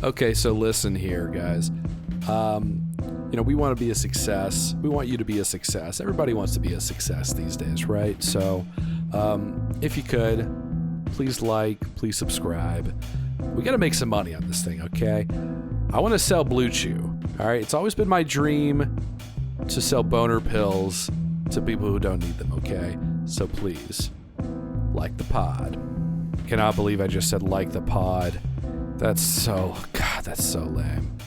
Okay, so listen here, guys. We want to be a success. We want you to be a success. Everybody wants to be a success these days, right? So, if you could, please please subscribe. We got to make some money on this thing, okay? I want to sell Blue Chew, all right? It's always been my dream to sell boner pills to people who don't need them, okay? So please, like the pod. Cannot believe I just said like the pod. That's so lame.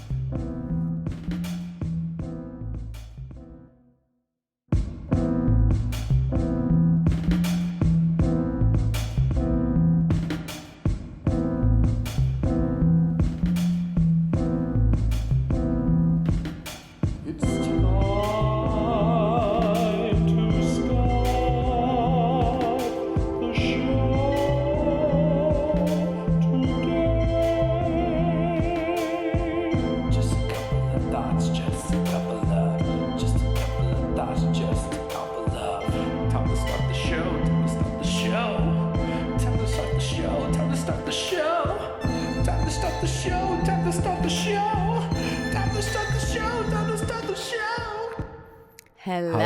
Hello.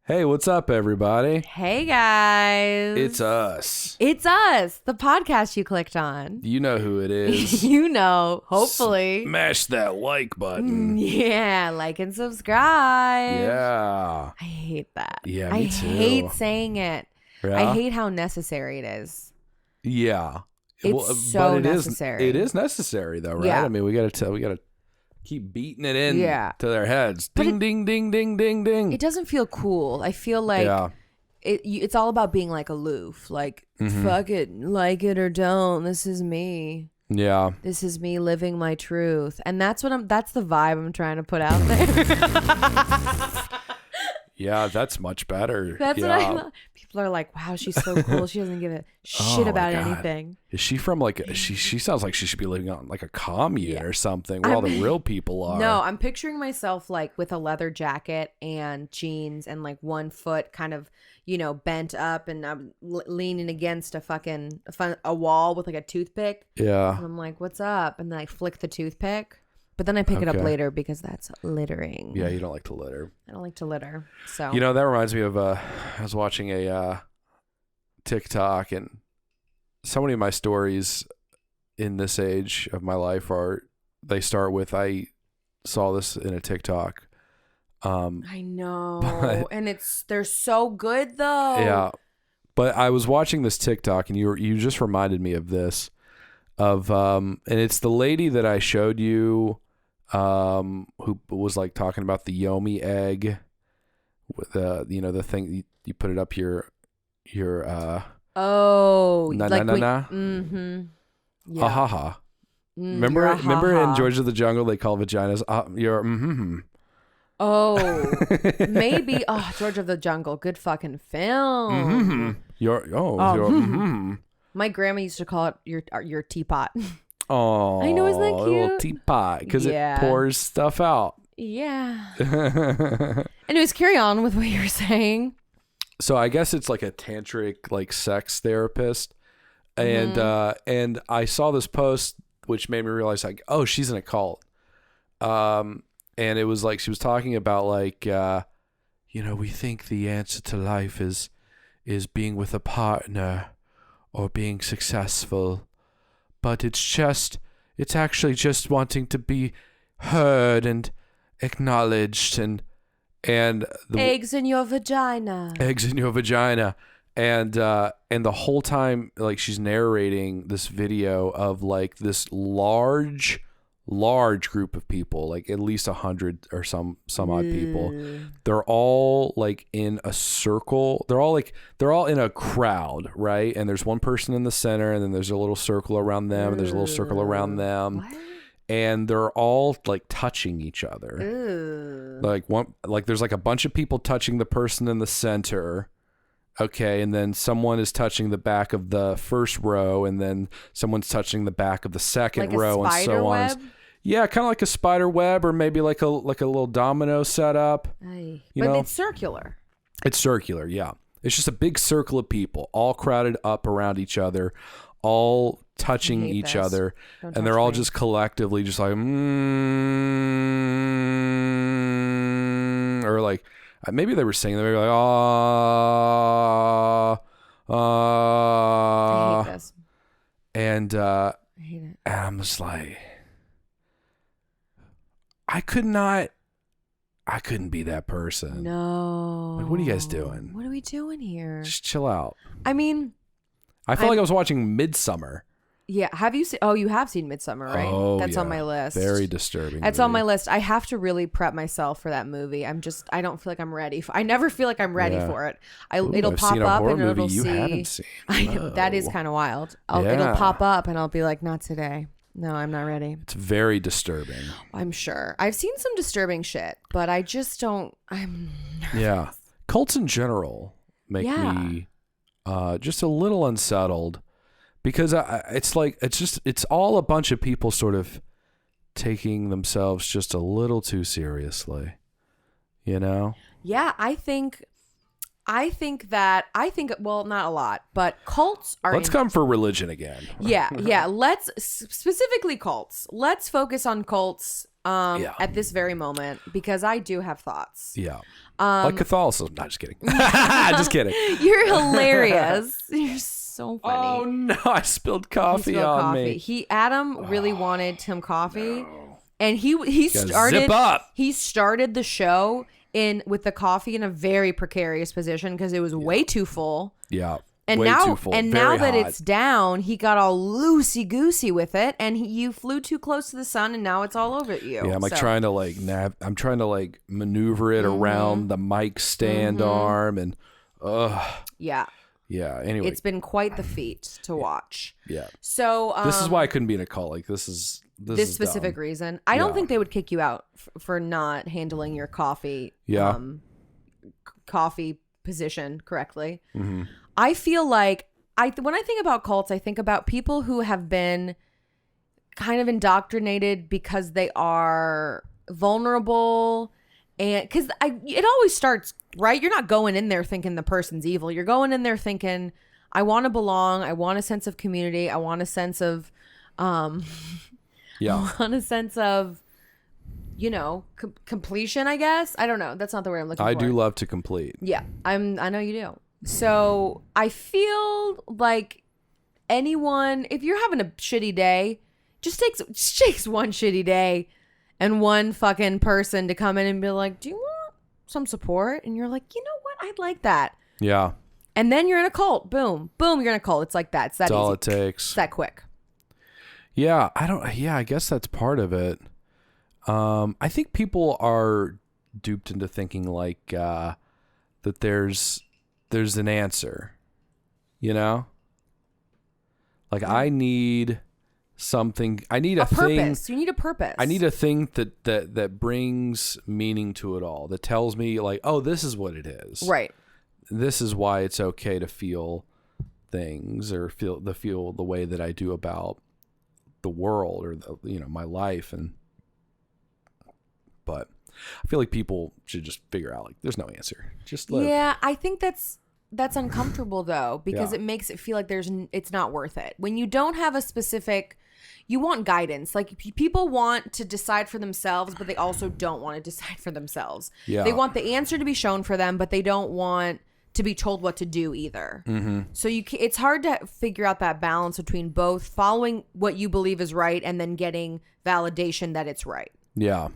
Hey, what's up, everybody? Hey, guys. It's us. It's us, the podcast you clicked on. You know who it is. You know, hopefully. Smash that like button. Yeah, like and subscribe. Yeah. I hate that. Yeah, me too. I hate saying it. Yeah? I hate how necessary it is. Yeah. It's so necessary. It is necessary, though, right? Yeah. I mean, we gotta keep beating it in to their heads. But Ding, ding, ding, ding, ding, ding. It doesn't feel cool. I feel like it's all about being like aloof. Like, fuck it, like it or don't. This is me. Yeah. This is me living my truth. And that's the vibe I'm trying to put out there. Yeah, that's much better. That's what I love. People are like, wow, she's so cool. She doesn't give a shit about anything. Is she from she sounds like she should be living on like a commune or something where all the real people are. No, I'm picturing myself like with a leather jacket and jeans and like one foot kind of, bent up, and I'm leaning against a wall with like a toothpick. Yeah. And I'm like, what's up? And then I flick the toothpick. But then I pick it up later because that's littering. Yeah, you don't like to litter. I don't like to litter. So that reminds me of I was watching a TikTok, and so many of my stories in this age of my life they start with I saw this in a TikTok. I know, and they're so good though. Yeah, but I was watching this TikTok, and you just reminded me of this, and it's the lady that I showed you. Who was like talking about the Yomi egg with the thing you put it up your mm-hmm. Yeah. Ha ha ha. Remember in George of the Jungle they call vaginas your Oh, maybe. Oh, George of the Jungle, good fucking film. Mm-hmm. My grandma used to call it your teapot. Oh, I know, isn't that cute? A little teapot because it pours stuff out. Yeah. Anyways, carry on with what you were saying. So I guess it's like a tantric like sex therapist, and I saw this post which made me realize like, oh, she's in a cult. And it was like she was talking about like we think the answer to life is being with a partner or being successful. But it's actually just wanting to be heard and acknowledged and the eggs in your vagina. And the whole time like she's narrating this video of like this large group of people, like at least 100 or some odd people. They're all like in a circle. They're all in a crowd, right? And there's one person in the center, and then there's a little circle around them, and there's a little circle around them. What? And they're all like touching each other. Like there's like a bunch of people touching the person in the center. Okay, and then someone is touching the back of the first row, and then someone's touching the back of the second row, and so on. Yeah, kind of like a spider web, or maybe like a little domino setup. But it's circular. It's circular, yeah. It's just a big circle of people, all crowded up around each other, all touching hate each this. other, Don't and they're touch all me. just collectively just like, or like maybe they were singing. They were like, I hate this. and I hate it. I'm just like, I couldn't be that person. No. Like, what are you guys doing? What are we doing here? Just chill out. I mean, I felt like I was watching Midsummer. yeah. Have you seen? Oh, you have seen Midsummer, right? Oh, That's yeah. on my list. Very disturbing. That's movie. on my list. I have to really prep myself for that movie. I don't feel like I'm ready. I never feel like I'm ready Yeah. for it. Ooh, It'll I've pop seen a up horror and movie it'll you see. haven't seen. I know, that is Whoa. kind of wild. It'll Yeah. pop up and I'll be like, not today. No, I'm not ready. It's very disturbing. I'm sure. I've seen some disturbing shit, but I just don't. I'm. Yeah. Cults in general make Yeah. me just a little unsettled because it's all a bunch of people sort of taking themselves just a little too seriously, you know? Yeah, I think well, not a lot, but cults are. Let's come for religion again. Yeah. Let's specifically cults. Let's focus on cults Yeah. at this very moment because I do have thoughts. Yeah. Like Catholicism. Not just kidding. Just kidding. You're hilarious. You're so funny. Oh no, I spilled coffee He spilled on coffee. me. Adam really wanted some coffee, and he Gotta started. zip up. He started the show with the coffee in a very precarious position because it was way too full. Yeah. And Way now, too full. and Very now that hot. it's down, he got all loosey goosey with it, and you flew too close to the sun, and now it's all over you. Yeah, I'm like So- trying to I'm trying to maneuver it around the mic stand arm and Yeah, yeah. Anyway, it's been quite the feat to watch. yeah. So This is why I couldn't be in a cult. Like this is this specific dumb. reason. I don't Yeah. think they would kick you out for not handling your coffee. Yeah. Coffee position correctly. Mm-hmm. I feel like when I think about cults, I think about people who have been kind of indoctrinated because they are vulnerable, and because it always starts right. You're not going in there thinking the person's evil. You're going in there thinking, I want to belong. I want a sense of community. I want a sense of, Yeah. I want a sense of, completion. I guess I don't know. That's not the word I'm looking for. I do love to complete. Yeah, I know you do. So I feel like anyone, if you're having a shitty day, just takes one shitty day and one fucking person to come in and be like, do you want some support? And you're like, you know what? I'd like that. Yeah. And then you're in a cult. Boom. Boom, you're in a cult. It's like that. It's that That's all easy. it takes. It's that quick. Yeah. I guess that's part of it. I think people are duped into thinking that there's an answer, like I need something. I need a thing. Purpose. You need a purpose. I need a thing that brings meaning to it all. That tells me like, oh, this is what it is. Right. This is why it's okay to feel things or feel the way that I do about the world or my life but I feel like people should just figure out like there's no answer. Just live. Yeah, I think that's uncomfortable though because Yeah. it makes it feel like it's not worth it. When you don't have a specific, you want guidance. Like people want to decide for themselves, but they also don't want to decide for themselves. Yeah. They want the answer to be shown for them, but they don't want to be told what to do either. Mm-hmm. So it's hard to figure out that balance between both following what you believe is right and then getting validation that it's right. Yeah.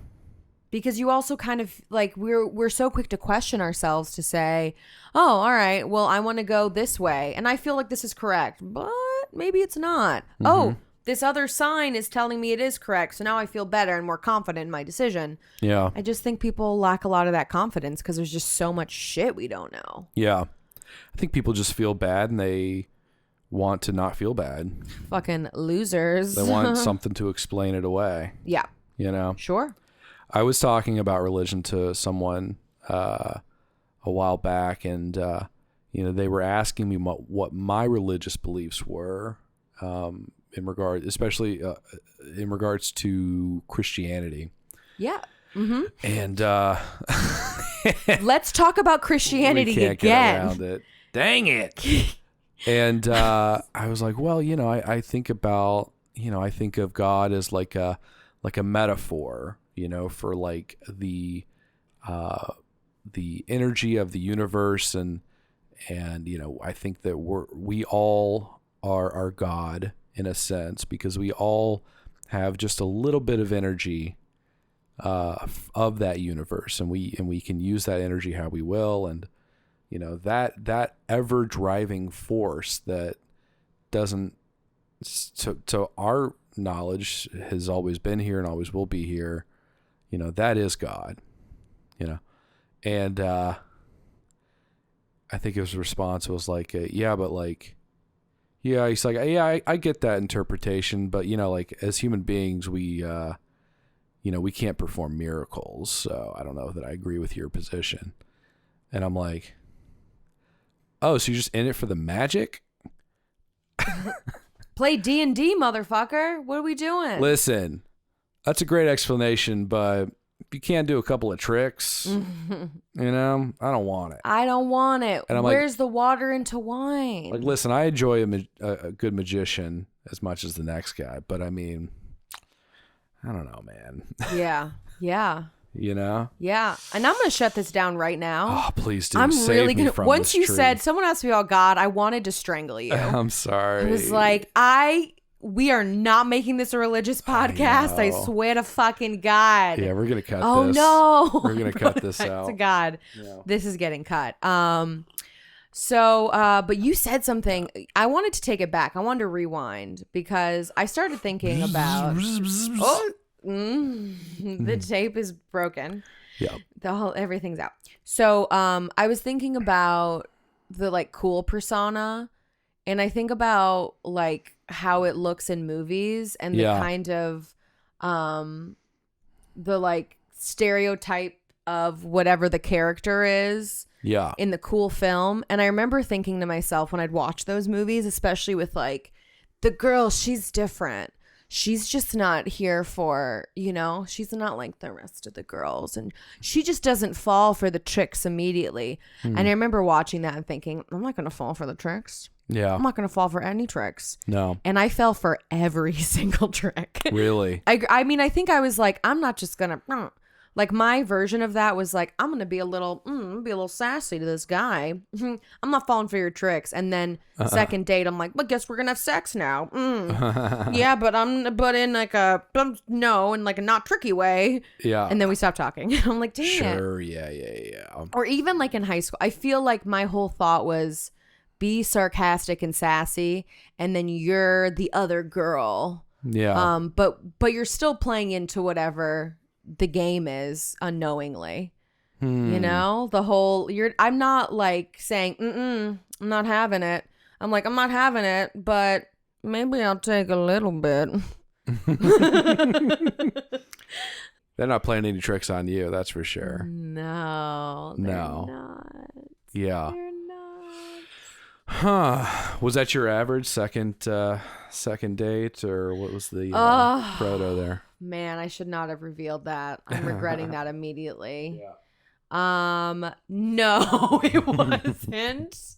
Because you also kind of like we're so quick to question ourselves to say, oh, all right, well, I want to go this way and I feel like this is correct, but maybe it's not. Mm-hmm. Oh, this other sign is telling me it is correct, so now I feel better and more confident in my decision. Yeah. I just think people lack a lot of that confidence because there's just so much shit we don't know. Yeah. I think people just feel bad and they want to not feel bad. Fucking losers. They want something to explain it away. Yeah, sure. I was talking about religion to someone a while back, and they were asking me what my religious beliefs were especially in regards to Christianity. Yeah. Mm-hmm. And Let's talk about Christianity we can't again. get around it. Dang it! And I was like, well, I think about, I think of God as like a metaphor, for like the energy of the universe, and I think that we all are God in a sense, because we all have just a little bit of energy of that universe, and we can use that energy how we will, and that ever driving force that doesn't, to our knowledge, has always been here and always will be here, that is God, and I think his response was like, yeah, but like, yeah, he's like, yeah, I get that interpretation, but like, as human beings, we we can't perform miracles, so I don't know that I agree with your position. And I'm like, oh, so you're just in it for the magic? Play D&D, motherfucker. What are we doing? Listen, that's a great explanation, but if you can't do a couple of tricks, I don't want it. I don't want it. And I'm Where's the water into wine? Like, listen, I enjoy a good magician as much as the next guy, but I mean, I don't know, man. Yeah. Yeah. Yeah. And I'm going to shut this down right now. Oh, please do. I'm Save really me going to. from Once this you tree. said, someone asked me about God, I wanted to strangle you. I'm sorry. I was like, we are not making this a religious podcast. I swear to fucking God. Yeah, we're going to cut this. Oh, no. We're going to cut this out. To God. Yeah. This is getting cut. But you said something. I wanted to take it back. I wanted to rewind because I started thinking about. The tape is broken. Yeah. Everything's out. So I was thinking about the like cool persona, and I think about like how it looks in movies and the kind of the like stereotype of whatever the character is in the cool film. And I remember thinking to myself when I'd watch those movies, especially with like the girl, she's different. She's just not here for, she's not like the rest of the girls. And she just doesn't fall for the tricks immediately. And I remember watching that and thinking, I'm not going to fall for the tricks. Yeah. I'm not going to fall for any tricks. No. And I fell for every single trick. Really? I mean, I think I was like, I'm not just going to, like my version of that was like, I'm going to be a little sassy to this guy. I'm not falling for your tricks. And then second date, I'm like, well, guess we're going to have sex now. Yeah, but in like a, no, in like a not tricky way. Yeah. And then we stopped talking. I'm like, dang it. Sure. Yeah. Or even like in high school, I feel like my whole thought was be sarcastic and sassy. And then you're the other girl. Yeah. But you're still playing into whatever the game is unknowingly. The whole I'm not like saying I'm not having it. I'm like, I'm not having it, but maybe I'll take a little bit. They're not playing any tricks on you, that's for sure. No. Not. Yeah. They're not. Huh. Was that your average second date, or what was the proto there? Man, I should not have revealed that. I'm regretting that immediately. Yeah. No, it wasn't.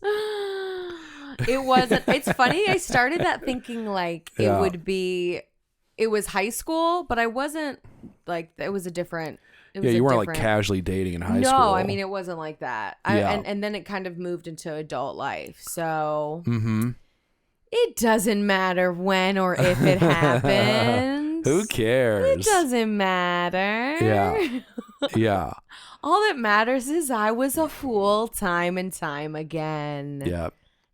It wasn't. It's funny. I started that thinking like it was high school, but I wasn't like, it was a different. You weren't like casually dating in high school. No, I mean, it wasn't like that. And then it kind of moved into adult life. So it doesn't matter when or if it happens. Who cares? It doesn't matter. Yeah. Yeah. All that matters is I was a fool time and time again. Yeah.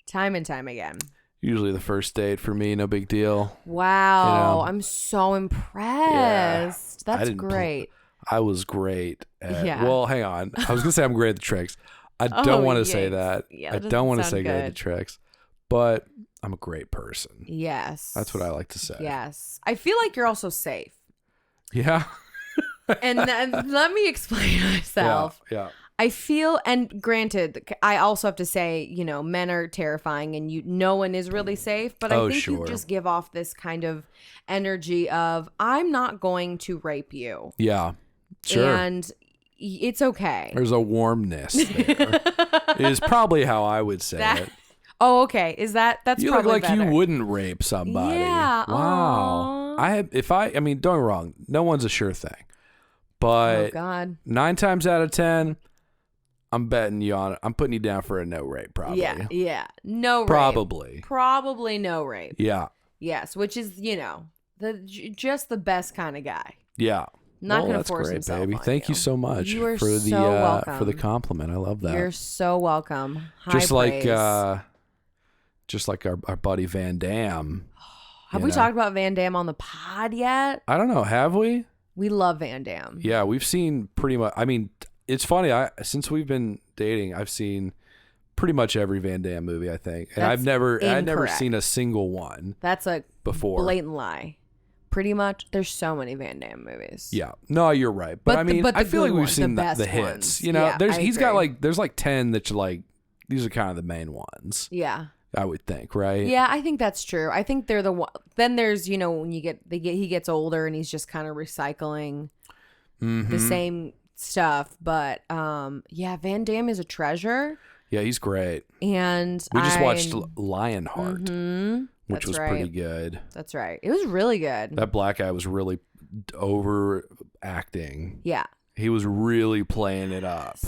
Time and time again. Usually the first date for me, no big deal. Wow. I'm so impressed. Yeah. That's great. I was great at, well, hang on. I was going to say I'm great at the tricks. I don't want to say that. Yeah, I don't want to say good. great at the tricks, but I'm a great person. Yes. That's what I like to say. Yes. I feel like you're also safe. Yeah. And let me explain myself. Yeah. I feel, and granted, I also have to say, men are terrifying and no one is really safe, but I think you just give off this kind of energy of, I'm not going to rape you. Yeah. Sure. And it's okay. There's a warmness there. Is probably how I would say it. Oh, okay. Is that's You look probably like better. you wouldn't rape somebody. Yeah. Wow. Aw. I mean, don't get me wrong. No one's a sure thing. Oh But God. 9 times out of 10, I'm betting you on it. I'm putting you down for a no rape, probably. Yeah. Yeah. No rape. Probably. Probably no rape. Yeah. Yes, which is just the best kind of guy. Yeah. Not well, gonna that's force great, himself baby. on Thank you so much You are for the so welcome. for the compliment. I love that. You're so welcome. High just like praise. just like our buddy Van Damme. Have you we know. talked about Van Damme on the pod yet? I don't know. Have we? We love Van Damme. Yeah, we've seen pretty much. I mean, it's funny. Since we've been dating, I've seen pretty much every Van Damme movie. I think, and I've never incorrect. seen a single one That's a before. blatant lie. Pretty much, there's so many Van Damme movies. Yeah, no, you're right. But I mean, but I the feel like good we've ones, seen the the best hits. ones. You know, Yeah, he's I got agree. there's like 10 that you're like, these are kind of the main ones. Yeah. I would think, right? Yeah, I think that's true. I think they're the one. Then there's when he gets older and he's just kind of recycling the same stuff. But yeah, Van Damme is a treasure. Yeah, he's great. And We just watched Lionheart, which That's was right. pretty good. That's right. It was really good. That black guy was really overacting. Yeah. He was really playing it up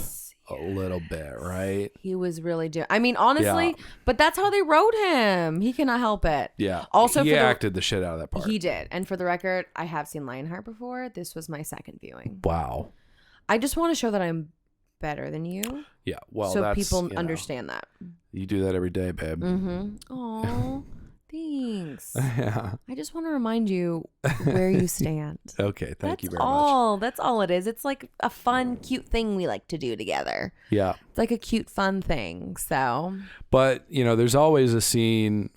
a little bit, right? He was really doing. I mean, honestly, Yeah. but that's how they wrote him. He cannot help it. Yeah. Also, he for the- acted the shit out of that part. He did. And for the record, I have seen Lionheart before. This was my second viewing. Wow. I just want to show that I'm better than you, Yeah. Well, so that's, people you know, understand that. You do that every day, babe. Mm-hmm. Oh, thanks. Yeah. I just want to remind you where you stand. Okay. Thank you very much. That's all it is. It's like a fun, cute thing we like to do together. much. Yeah. It's like a cute, fun thing. So But, there's always a scene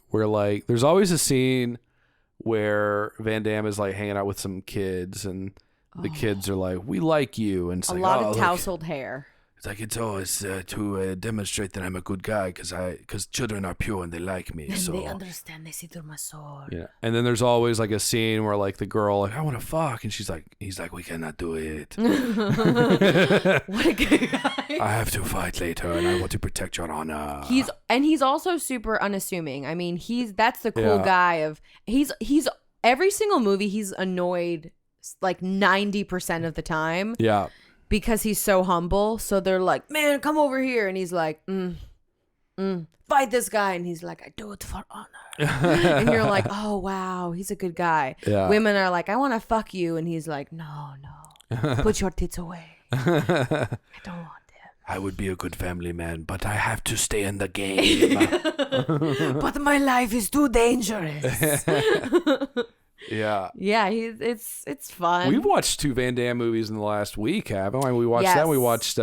where Van Damme is like hanging out with some kids and the kids are like, we like you. And it's a like, lot oh, of look. tousled hair. It's like, it's to demonstrate that I'm a good guy because children are pure and they like me. So They understand. They see through my soul. yeah. And then there's always like a scene where like the girl like, I want to fuck, and he's like, we cannot do it. What a good guy. I have to fight later, and I want to protect your honor. He's also super unassuming. I mean, that's the cool Yeah. guy of he's every single movie he's annoyed like 90% of the time Yeah. because he's so humble. So they're like, man, come over here, and he's like, fight this guy, and he's like, I do it for honor. And you're like, oh wow, he's a good guy. Yeah. Women are like, I want to fuck you, and he's like, no, put your tits away. I don't want them. I would be a good family man, but I have to stay in the game. But my life is too dangerous. Yeah. Yeah, it's fun. We've watched 2 Van Damme movies in the last week, haven't we? We watched Yes. that. We watched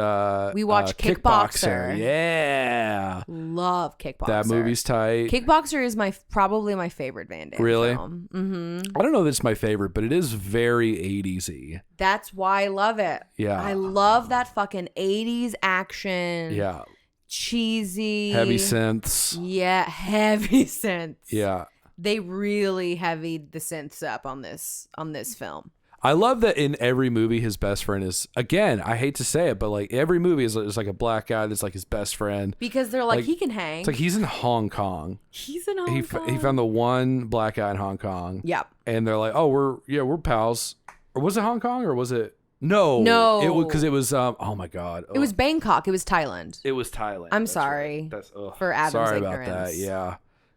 Kickboxer. Yeah. Love Kickboxer. That movie's tight. Kickboxer is probably my favorite Van Damme Really? film. Mm-hmm. I don't know if it's my favorite, but it is very 80s-y. That's why I love it. Yeah. I love that fucking 80s action. Yeah. Cheesy. Heavy synths. Yeah, heavy synths. Yeah. They really heavied the synths up on this film. I love that in every movie his best friend is, again, I hate to say it, but like every movie is like a black guy that's like his best friend. Because they're like, Like, he can hang. It's like he's in Hong Kong. He's in Hong Kong. He found the one black guy in Hong Kong. Yep. And they're like, oh, we're pals. Or was it Hong Kong or was it? No. No. It was because it was oh my God. It was Bangkok. It was Thailand. It was Thailand. I'm That's sorry right. That's for Adam's sorry ignorance. about that. Yeah.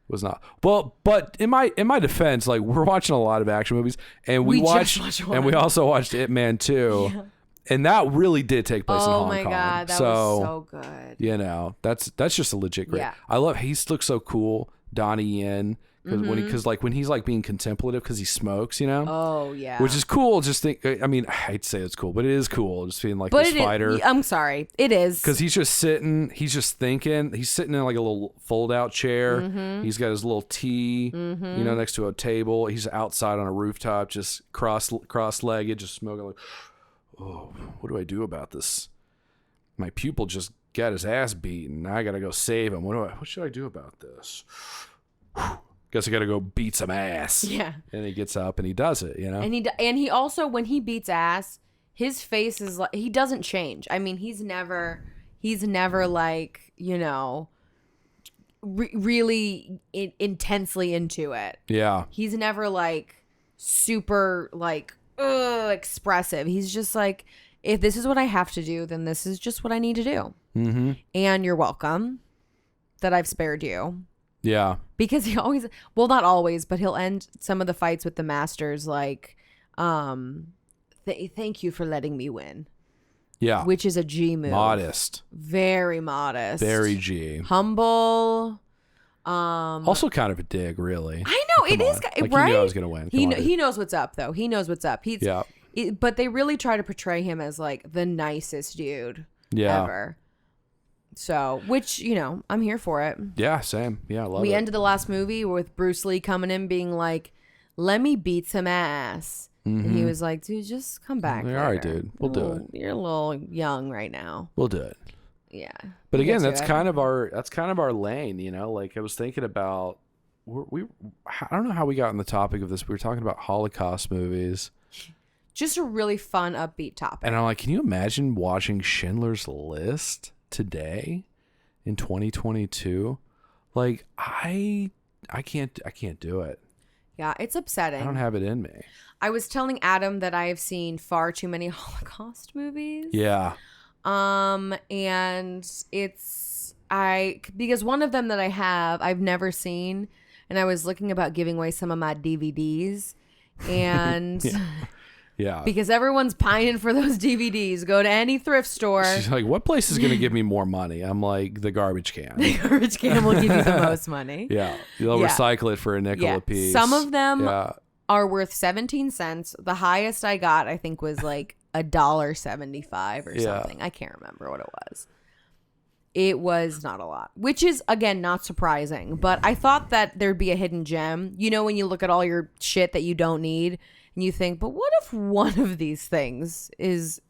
It was not. Well, but in my defense, like we're watching a lot of action movies and we just watched watched and we one. also watched Ip Man 2. And that really did take place in Hong Oh my Kong. God, that so, was so good. That's just a legit great. Yeah. I love he looks so cool, Donnie Yen, because Mm-hmm. when he's like being contemplative because he smokes, Oh yeah. which is cool. Just think, I mean, I hate to say it's cool, but it is cool. Just being like but this fighter. I'm sorry. It is. Because he's just sitting, he's just thinking. He's sitting in like a little fold-out chair. Mm-hmm. He's got his little tea, next to a table. He's outside on a rooftop, just cross-legged, just smoking. Like, oh, what do I do about this? My pupil just got his ass beaten. Now I gotta go save him. What should I do about this? Guess I gotta go beat some ass. Yeah. And he gets up and he does it. And he also, when he beats ass, his face is like, he doesn't change. I mean, he's never like, really intensely into it. Yeah. He's never like super like expressive. He's just like, if this is what I have to do, then this is just what I need to do. Mm-hmm. And you're welcome that I've spared you. Yeah. Because he always, well, not always, but he'll end some of the fights with the masters like, thank you for letting me win. Yeah. Which is a G move. Modest. Very modest. Very G. Humble. Also kind of a dig, really. I know, Come it is, on. Like, right? He knew I was going to win. He knows what's up, though. He knows what's up. Yeah. But they really try to portray him as like the nicest dude ever. So, which, you know, I'm here for it. Yeah, same. Yeah, I love it. We ended the last movie with Bruce Lee coming in being like, let me beat some ass. And he was like, dude, just come back. All right, dude. We'll do it. You're a little young right now. We'll do it. Yeah. But We'll again, get to that's it. kind of our lane, you know? Like I was thinking about I don't know how we got on the topic of this. We were talking about Holocaust movies. Just a really fun, upbeat topic. And I'm like, can you imagine watching Schindler's List today in 2022? Like I can't do it. Yeah, it's upsetting. I don't have it in me. I was telling Adam that I have seen far too many Holocaust movies. Yeah. And because one of them that I have, I've never seen, and I was looking about giving away some of my DVDs, and Yeah. because everyone's pining for those DVDs, go to any thrift store. She's like, what place is going to give me more money? I'm like, the garbage can. The garbage can will give you the most money. Yeah. They'll recycle it for a nickel a piece. Some of them are worth 17 cents. The highest I got, I think, was like $1.75 or something. I can't remember what it was. It was not a lot, which is, again, not surprising. But I thought that there'd be a hidden gem. You know, when you look at all your shit that you don't need and you think, but what if one of these things is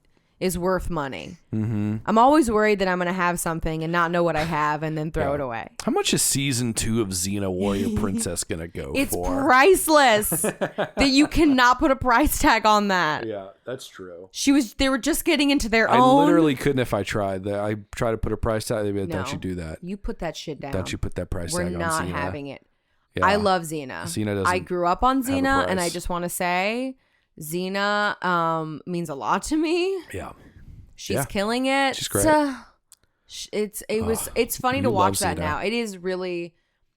worth money? Mm-hmm. I'm always worried that I'm going to have something and not know what I have and then throw it away. How much is season 2 of Xena Warrior Princess going to go It's for? priceless. That you cannot put a price tag on that. Yeah, that's true. They were just getting into their I own. literally couldn't if I tried. I try to put a price tag. They'd be like, don't you do that. You put that shit down. Don't you put that price We're tag on not Xena. having it. Yeah. I love Xena. Xena doesn't I grew up on have a Xena, and I price. just want to say Xena means a lot to me. Yeah. She's killing it. She's great. It's funny to you watch love that Xena. now. It is really,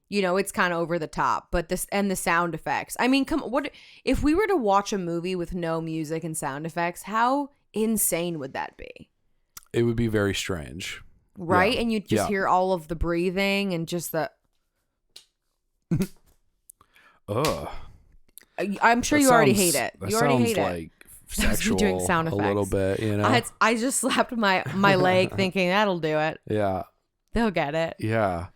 you know, it's kind of over the top, but the sound effects. I mean, what if we were to watch a movie with no music and sound effects? How insane would that be? It would be very strange. Right? Yeah. And you just hear all of the breathing and just the Ugh. I'm sure you already hate it. That You already sounds hate it. like That's me sexual doing sound a little effects. bit, you know? I just slapped my leg thinking that'll do it. Yeah. They'll get it. Yeah.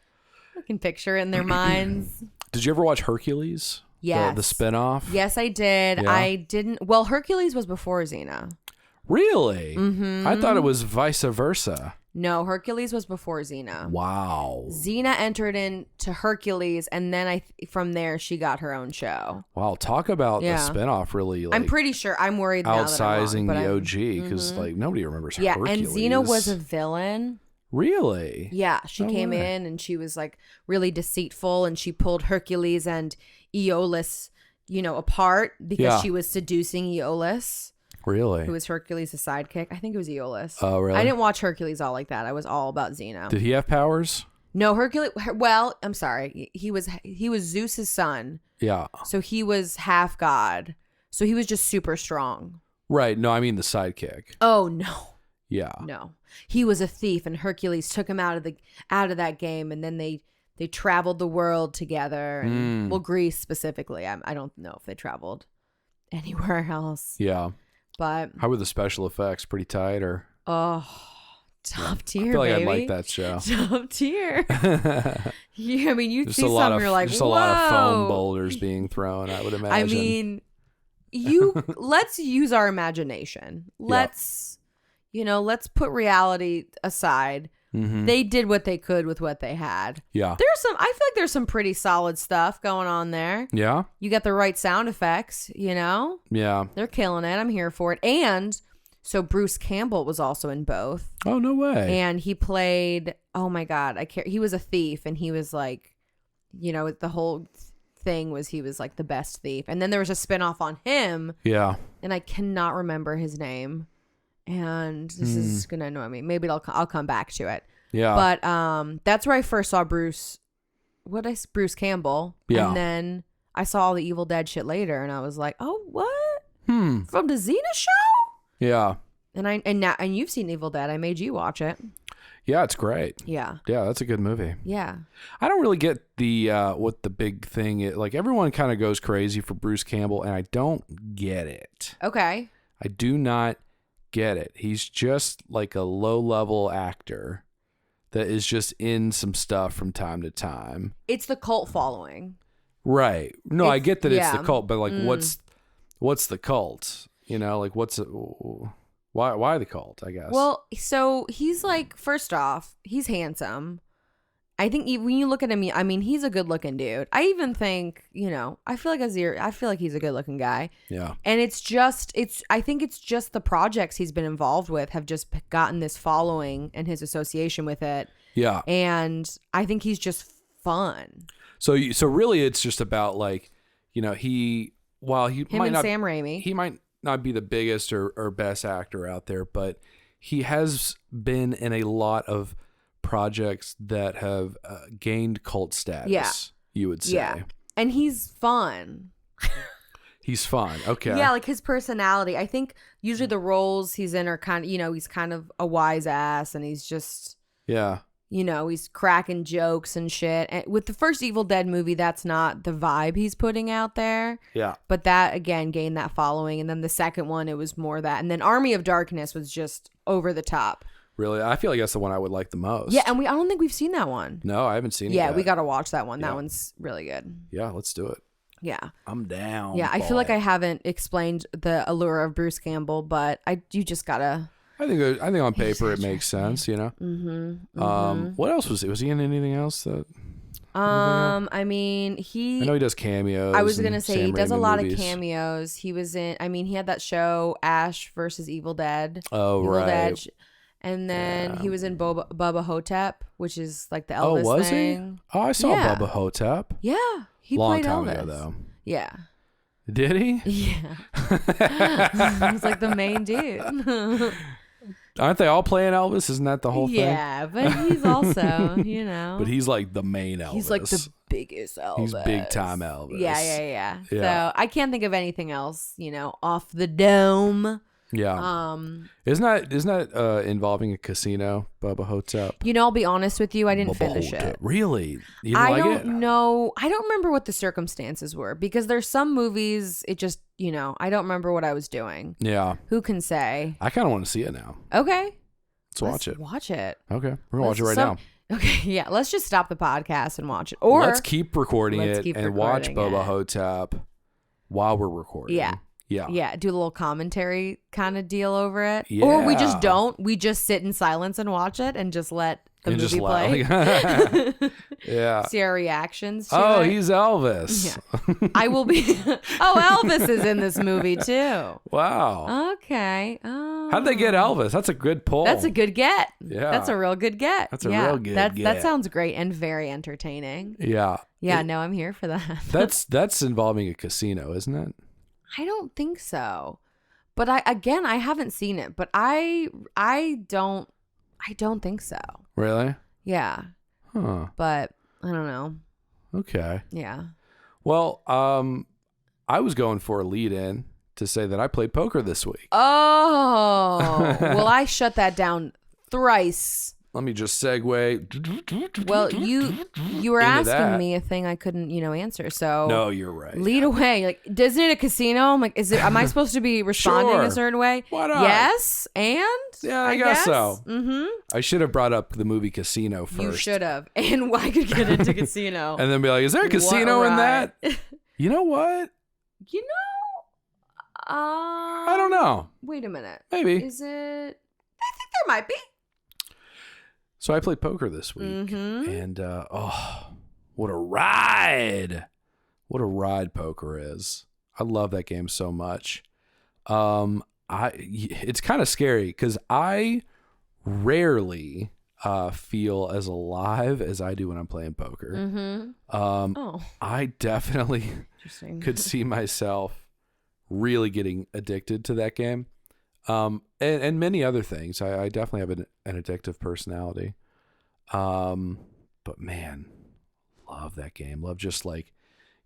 I can picture it in their minds. Did you ever watch Hercules? Yes. The spinoff? Yes, I did. Yeah. I didn't. Well, Hercules was before Xena. Really? Mm-hmm. I thought it was vice versa. No, Hercules was before Xena. Wow. Xena entered into Hercules, and then from there she got her own show. Wow. Talk about Yeah. the spinoff really like I'm pretty sure. I'm worried now that I'm outsizing wrong, but the I'm- OG because like nobody remembers Yeah, Hercules. and Xena was a villain. Really? Yeah, she No came way. in and she was like really deceitful, and she pulled Hercules and Aeolus, you know, apart because Yeah. she was seducing Aeolus, Really? who was Hercules' sidekick. I think it was Aeolus. Oh, really? I didn't watch Hercules all like that. I was all about Xena. Did he have powers? No, Hercules. Well, I'm sorry. He was Zeus's son, Yeah. so he was half god. So he was just super strong. Right. No, I mean the sidekick. Oh no. Yeah. No, he was a thief, and Hercules took him out of that game, and then they traveled the world together, and well, Greece specifically. I don't know if they traveled anywhere else, Yeah. but How were the special effects? Pretty tight, or top I tier, feel like baby. I'd like that show. Top tier. Yeah, I mean, you Just see a lot something, of you're like, just whoa. a lot of foam boulders being thrown. I would imagine. I mean, let's use our imagination. Let's put reality aside. Mhm. They did what they could with what they had. Yeah. I feel like there's some pretty solid stuff going on there. Yeah. You got the right sound effects, you know? Yeah. They're killing it. I'm here for it. And So Bruce Campbell was also in both. Oh, no way. And he played, oh my God, he was a thief, and he was like, the whole thing was he was like the best thief. And then there was a spinoff on him. Yeah. And I cannot remember his name. And this is going to annoy me. Maybe I'll come back to it. Yeah. But that's where I first saw Bruce Campbell. Yeah. And then I saw all the Evil Dead shit later, and I was like, oh, what? From the Xena show? Yeah. And you've seen Evil Dead. I made you watch it. Yeah, it's great. Yeah. Yeah, that's a good movie. Yeah. I don't really get the what the big thing is. Like, everyone kind of goes crazy for Bruce Campbell, and I don't get it. Okay. I do not get it. He's just like a low-level actor that is just in some stuff from time to time. It's the cult following. Right. No, I get that it's the yeah. cult, but like, what's the cult? Like, why the cult, I guess. Well, so he's like, first off, he's handsome. I think when you look at him, I mean, he's a good looking dude. I even think, I feel like he's a good looking guy. Yeah. And I think it's just the projects he's been involved with have just gotten this following and his association with it. Yeah. And I think he's just fun. So really it's just about like, Him and Sam Raimi. He might not be the biggest or best actor out there, but he has been in a lot of projects that have gained cult status. Yeah. You would say. Yeah. And he's fun. He's fun. Okay. Yeah, like his personality. I think usually the roles he's in are kind of, he's kind of a wise ass, and he's just, Yeah. he's cracking jokes and shit. And with the first Evil Dead movie, that's not the vibe he's putting out there. Yeah. But that, again, gained that following. And then the second one, it was more that. And then Army of Darkness was just over the top. Really? I feel like that's the one I would like the most. Yeah, and I don't think we've seen that one. No, I haven't seen it Yeah, yet. we got to watch that one. Yeah. That one's really good. Yeah, let's do it. Yeah. I'm down. Yeah, I feel like I haven't explained the allure of Bruce Campbell, but you just got to... I think on paper it makes sense, What else was it? Was he in anything else that? I I mean, know he does cameos. I was gonna say he Sam does a Raimi lot movies. of cameos. He was in. I mean, he had that show Ash versus Evil Dead. Oh, Evil right. Dead, and then he was in Bubba Hotep, which is like the Elvis Oh, was thing. he? Oh, I saw Yeah. Bubba Hotep. Yeah, he Long played time Elvis. ago, though. Yeah, Did he? yeah. He's like the main dude. Aren't they all playing Elvis? Isn't that the whole thing? Yeah, but he's also, But he's like the main Elvis. he's like the biggest Elvis. He's big time Elvis. Yeah. Yeah. So I can't think of anything else, off the dome. Yeah. Isn't that involving a casino, Bubba Hotep? I'll be honest with you, I didn't Bubba finish Hotep. it. Really? You didn't I like don't it? know. I don't remember what the circumstances were, because there's some movies it just, I don't remember what I was doing. Yeah. Who can say? I kind of want to see it now. Okay. Let's watch it. Watch it. Okay. We're going to watch it right now. Okay, yeah. Let's just stop the podcast and watch it. Or Let's keep recording let's it keep and watch recording Bubba it. Hotep while we're recording. Yeah. Yeah. Yeah, do a little commentary kind of deal over it. Or we just Yeah. don't. We just sit in silence and watch it and just let the And movie just play. Yeah. See our reactions to Oh, it. he's Elvis. Yeah. I will be. Oh, Elvis is in this movie too. Wow. Okay. Oh. How'd they get Elvis? That's a good pull. That's a good get. Yeah. That's a real good get. That's a yeah. real good That get. sounds great and very entertaining. Yeah. Yeah, no, I'm here for that. That's involving a casino, isn't it? I don't think so. But I haven't seen it, but I don't think so. Really? Yeah. Huh. But I don't know. Okay. Yeah. Well, I was going for a lead in to say that I played poker this week. Oh. Well, I shut that down thrice. Let me just segue. Well, you were Into asking that. me a thing I couldn't, answer. So No, you're right. lead away. Like, isn't it a casino? I'm like, am I supposed to be responding Sure. a certain way? Why not? Yes, and Yeah, I guess so. Mm-hmm. I should have brought up the movie Casino first. You should have. And I could get into casino. And then be like, is there a casino in that? Right. You know what? I don't know. Wait a minute. Maybe. Is it? I think there might be. So I played poker this week. Mm-hmm. And, what a ride. What a ride poker is. I love that game so much. it's kind of scary because I rarely feel as alive as I do when I'm playing poker. Oh, I definitely interesting. could see myself really getting addicted to that game. And many other things. I definitely have an addictive personality. But man, love that game. Love just like,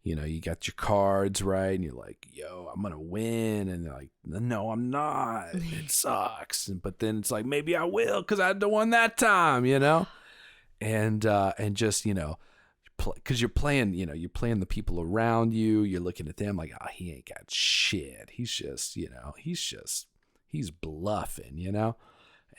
you know, you got your cards right and you're like, yo, I'm going to win. And they're like, no, I'm not. It sucks. But then it's like, maybe I will because I won that time, you know? And just, you know, because you're playing, you know, you're playing the people around you. You're looking at them like, oh, he ain't got shit. He's just, you know, he's bluffing, you know?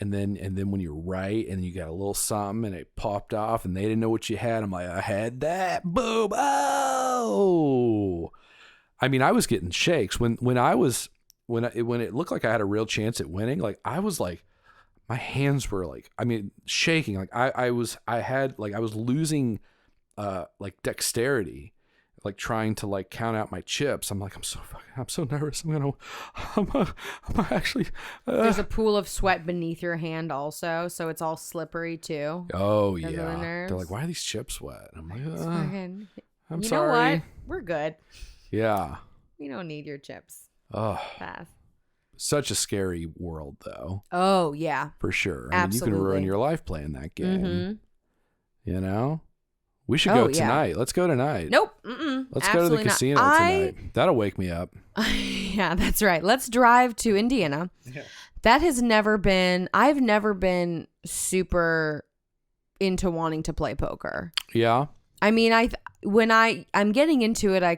And then when you're right and you got a little something and it popped off and they didn't know what you had, I'm like, I had that. Boom. Oh. I mean, I was getting shakes when it looked like I had a real chance at winning. Like I was like, my hands were like, I mean, shaking. Like I was losing like dexterity, like trying to like count out my chips. I'm like, I'm so nervous. I'm actually. There's a pool of sweat beneath your hand also, so it's all slippery too. Oh Because of the yeah. nerves. They're like, why are these chips wet? I'm like, It's fucking- I'm you sorry. know what? We're good. Yeah. We don't need your chips. Oh, Pass. such a scary world though, Oh yeah. for sure. I mean, you can ruin Absolutely. your life playing that game. Mhm. You know, we should Oh, go yeah. tonight. Let's go tonight. Nope. Mm-mm. Let's go to the Absolutely not. casino tonight. That'll wake me up. Yeah, that's right. Let's drive to Indiana. Yeah. That has never been. I've never been super into wanting to play poker. Yeah. I mean, when I'm getting into it, I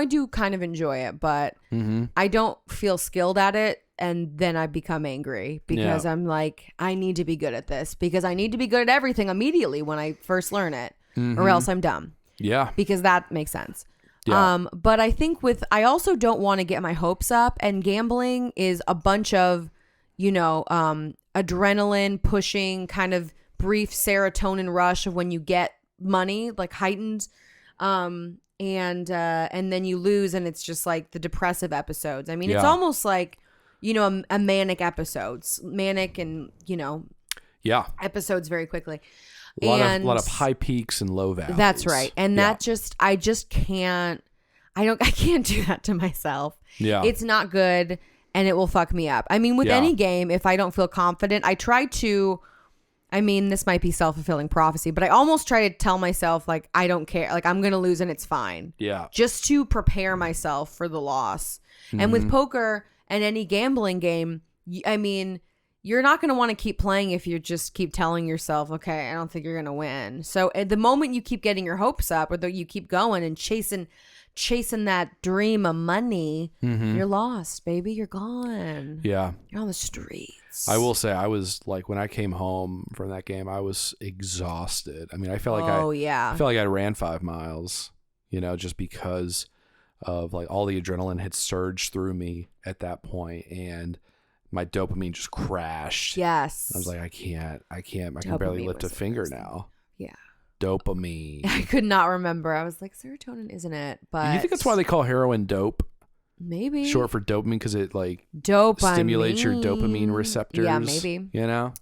do kind of enjoy it, but Mm-hmm. I don't feel skilled at it, and then I become angry because I'm like, I need to be good at this because I need to be good at everything immediately when I first learn it, or else I'm dumb. Yeah. Because that makes sense. Yeah. But I think I also don't want to get my hopes up, and gambling is a bunch of, adrenaline pushing kind of brief serotonin rush of when you get money, like heightened, and then you lose, and it's just like the depressive episodes. I mean, it's Yeah. almost like, a manic episodes, manic and, Yeah. episodes very quickly. A lot of high peaks and low valleys. That's right. And Yeah. I just can't, I can't do that to myself. Yeah. It's not good and it will fuck me up. I mean, with Yeah. any game, if I don't feel confident, I try to, this might be self-fulfilling prophecy, but I almost try to tell myself, like, I don't care. Like, I'm going to lose and it's fine. Yeah. Just to prepare myself for the loss. And with poker and any gambling game, you're not going to want to keep playing if you just keep telling yourself, okay, I don't think you're going to win. So at the moment you keep getting your hopes up, or you keep going and chasing that dream of money, you're lost, baby. You're gone. Yeah. You're on the streets. I will say I was like, when I came home from that game, I was exhausted. I mean, I felt like I felt like I ran 5 miles, just because of like all the adrenaline had surged through me at that point, and my dopamine just crashed. Yes. I was like, I can't. I can Dopamine barely lift a was the finger worst thing. now. Yeah. Dopamine. I could not remember. I was like, serotonin, isn't it? But You think that's why they call heroin dope? maybe Short for dopamine, because it like dopamine stimulates your dopamine receptors. Yeah, maybe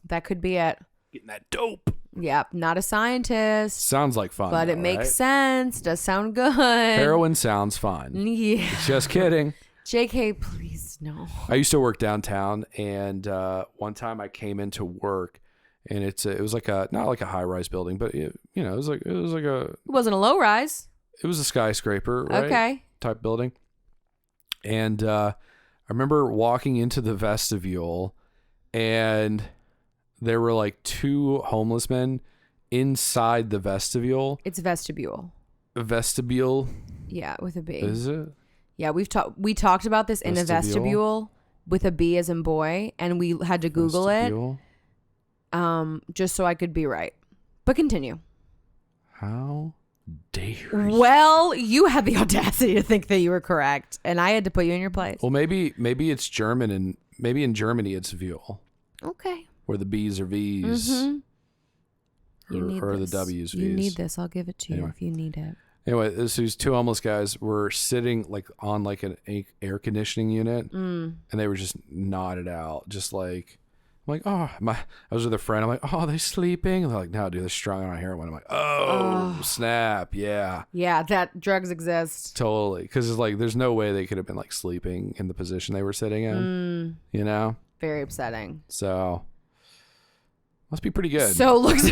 that could be it. Getting that dope. Yep. Not a scientist, Sounds like fun, but it though, makes right? sense. Does sound good. Heroin sounds fun. Yeah. Just kidding. JK, please no. I used to work downtown, and one time I came into work, and it was like not like a high rise building, but it was like It wasn't a low rise. it was a skyscraper, right? Okay. Type building. And I remember walking into the vestibule, and there were like 2 homeless men inside the vestibule. It's vestibule. Vestibule, Yeah, with a B. is it? Yeah, we talked about this in a vestibule with a B as in boy, and we had to Google Vestibule? it, just so I could be right. But continue. How dare you? Well, you had the audacity to think that you were correct, and I had to put you in your place. Well, maybe it's German, and maybe in Germany it's Viol, Okay. where the B's are V's, You need or the this. W's V's. You need this. I'll give it to you Anyway. if you need it. Anyway, so these two homeless guys were sitting like on like an air conditioning unit, and they were just nodded out, just like, I'm like, oh, I was with a friend. I'm like, oh, are they sleeping? And they're like, no, dude, they're strung on heroin. I'm like, oh, snap, yeah, Yeah, that drugs exist. totally, because it's like, there's no way they could have been like sleeping in the position they were sitting in, you know? Very upsetting. So must be pretty good. So looks.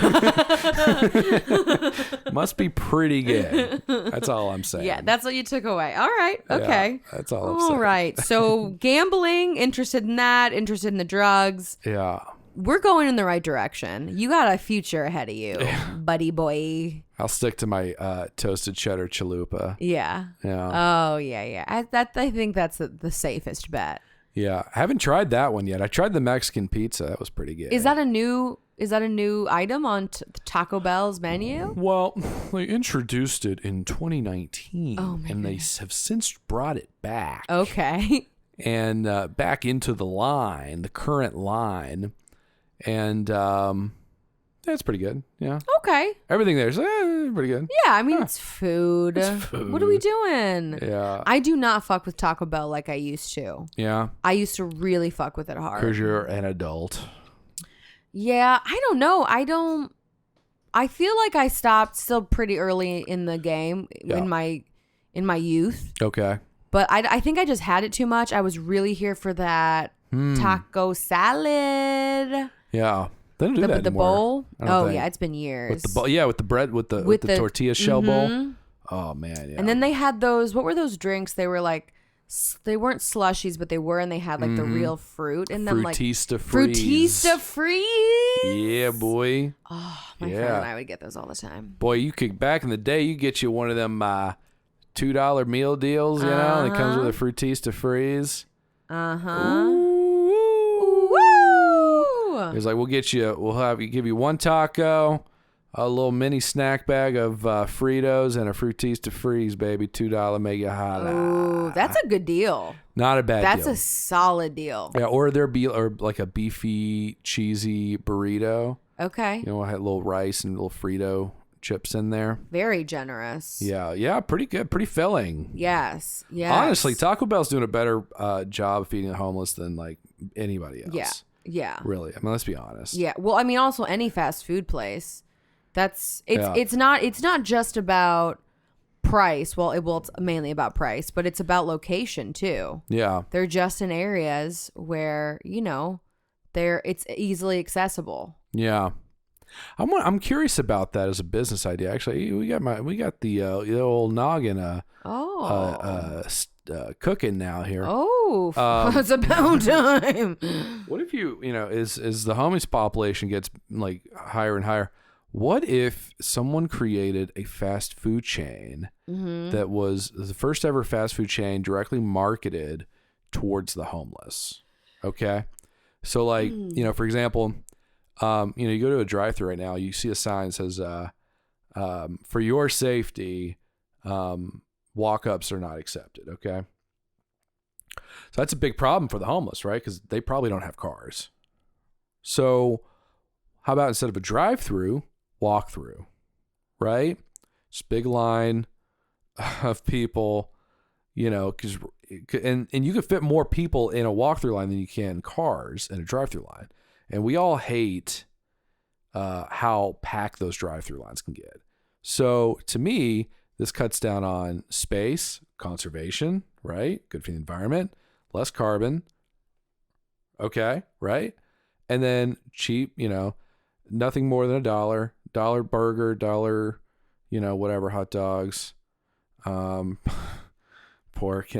Must be pretty good. That's all I'm saying. Yeah, that's what you took away. All right. Okay. Yeah, that's all I'm saying. All right. So gambling, interested in that, interested in the drugs. Yeah. We're going in the right direction. You got a future ahead of you, buddy boy. I'll stick to my toasted cheddar chalupa. Yeah. Yeah. Oh, yeah. I think that's the safest bet. Yeah. I haven't tried that one yet. I tried the Mexican pizza. That was pretty good. Is that a new item on Taco Bell's menu? Well, they introduced it in 2019, and they have since brought it back. Okay. And back into the current line. And that's pretty good. Yeah. Okay. Everything there's pretty good. Yeah, I mean, it's food. What are we doing? Yeah. I do not fuck with Taco Bell like I used to. Yeah. I used to really fuck with it hard. Because you're an adult. Yeah, I don't know. I feel like I stopped still pretty early in the game in my youth. Okay. But I think I just had it too much. I was really here for that taco salad. Yeah. They don't do that With the anymore, bowl. I don't Oh think. yeah, it's been years. With the bowl, yeah, with the bread, with the tortilla shell bowl. Oh man, yeah. And then they had those. What were those drinks? They were like, they weren't slushies, but they were, and they had like the real fruit in them, Fruitista Freeze. Fruitista Freeze. Yeah, boy. Oh, my friend and I would get those all the time. Boy, you could back in the day, you get you one of them $2 meal deals, you know, and it comes with a Fruitista Freeze. Ooh. It's like we'll give you one taco, a little mini snack bag of Fritos, and a Fruitista Freeze, baby. $2 make you holla. Ooh, that's a good deal. Not a bad deal. That's a solid deal. Yeah, or like a beefy, cheesy burrito. Okay. You know, I had a little rice and little Frito chips in there. Very generous. Yeah, pretty good, pretty filling. Yes. Honestly, Taco Bell's doing a better job feeding the homeless than like anybody else. Yeah. Really. I mean, let's be honest. Yeah. Well, I mean, also any fast food place. It's not just about price. Well, it's mainly about price, but it's about location too. Yeah. They're just in areas where, it's easily accessible. Yeah. I'm curious about that as a business idea. Actually, we got the old noggin cooking now here. Oh, it's about time. What if as the homeless population gets like higher and higher, what if someone created a fast food chain that was the first ever fast food chain directly marketed towards the homeless? Okay. So like, for example, you go to a drive-thru right now, you see a sign that says, for your safety, walk-ups are not accepted. Okay. So that's a big problem for the homeless, right? Because they probably don't have cars. So how about instead of a drive-through, walk-through, right? Just big line of people, because and you can fit more people in a walk-through line than you can cars in a drive-through line. And we all hate how packed those drive-through lines can get. So to me, this cuts down on space, conservation, right? Good for the environment, less carbon. Okay, right? And then cheap, nothing more than $1 burger, $1, whatever, hot dogs, pork,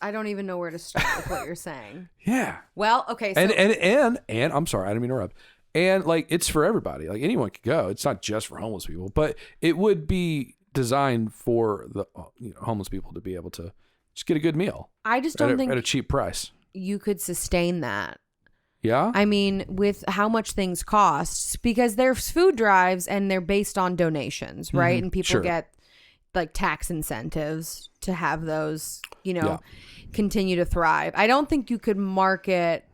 I don't even know where to start with what you're saying. Yeah. Well, okay. So And I'm sorry, I didn't mean to interrupt. And like, it's for everybody. Like anyone could go. It's not just for homeless people, but it would be designed for the homeless people to be able to just get a good meal. I just don't think at a cheap price. You could sustain that. Yeah. I mean, with how much things cost, because there's food drives and they're based on donations, right? And people get like tax incentives to have those, continue to thrive. I don't think you could market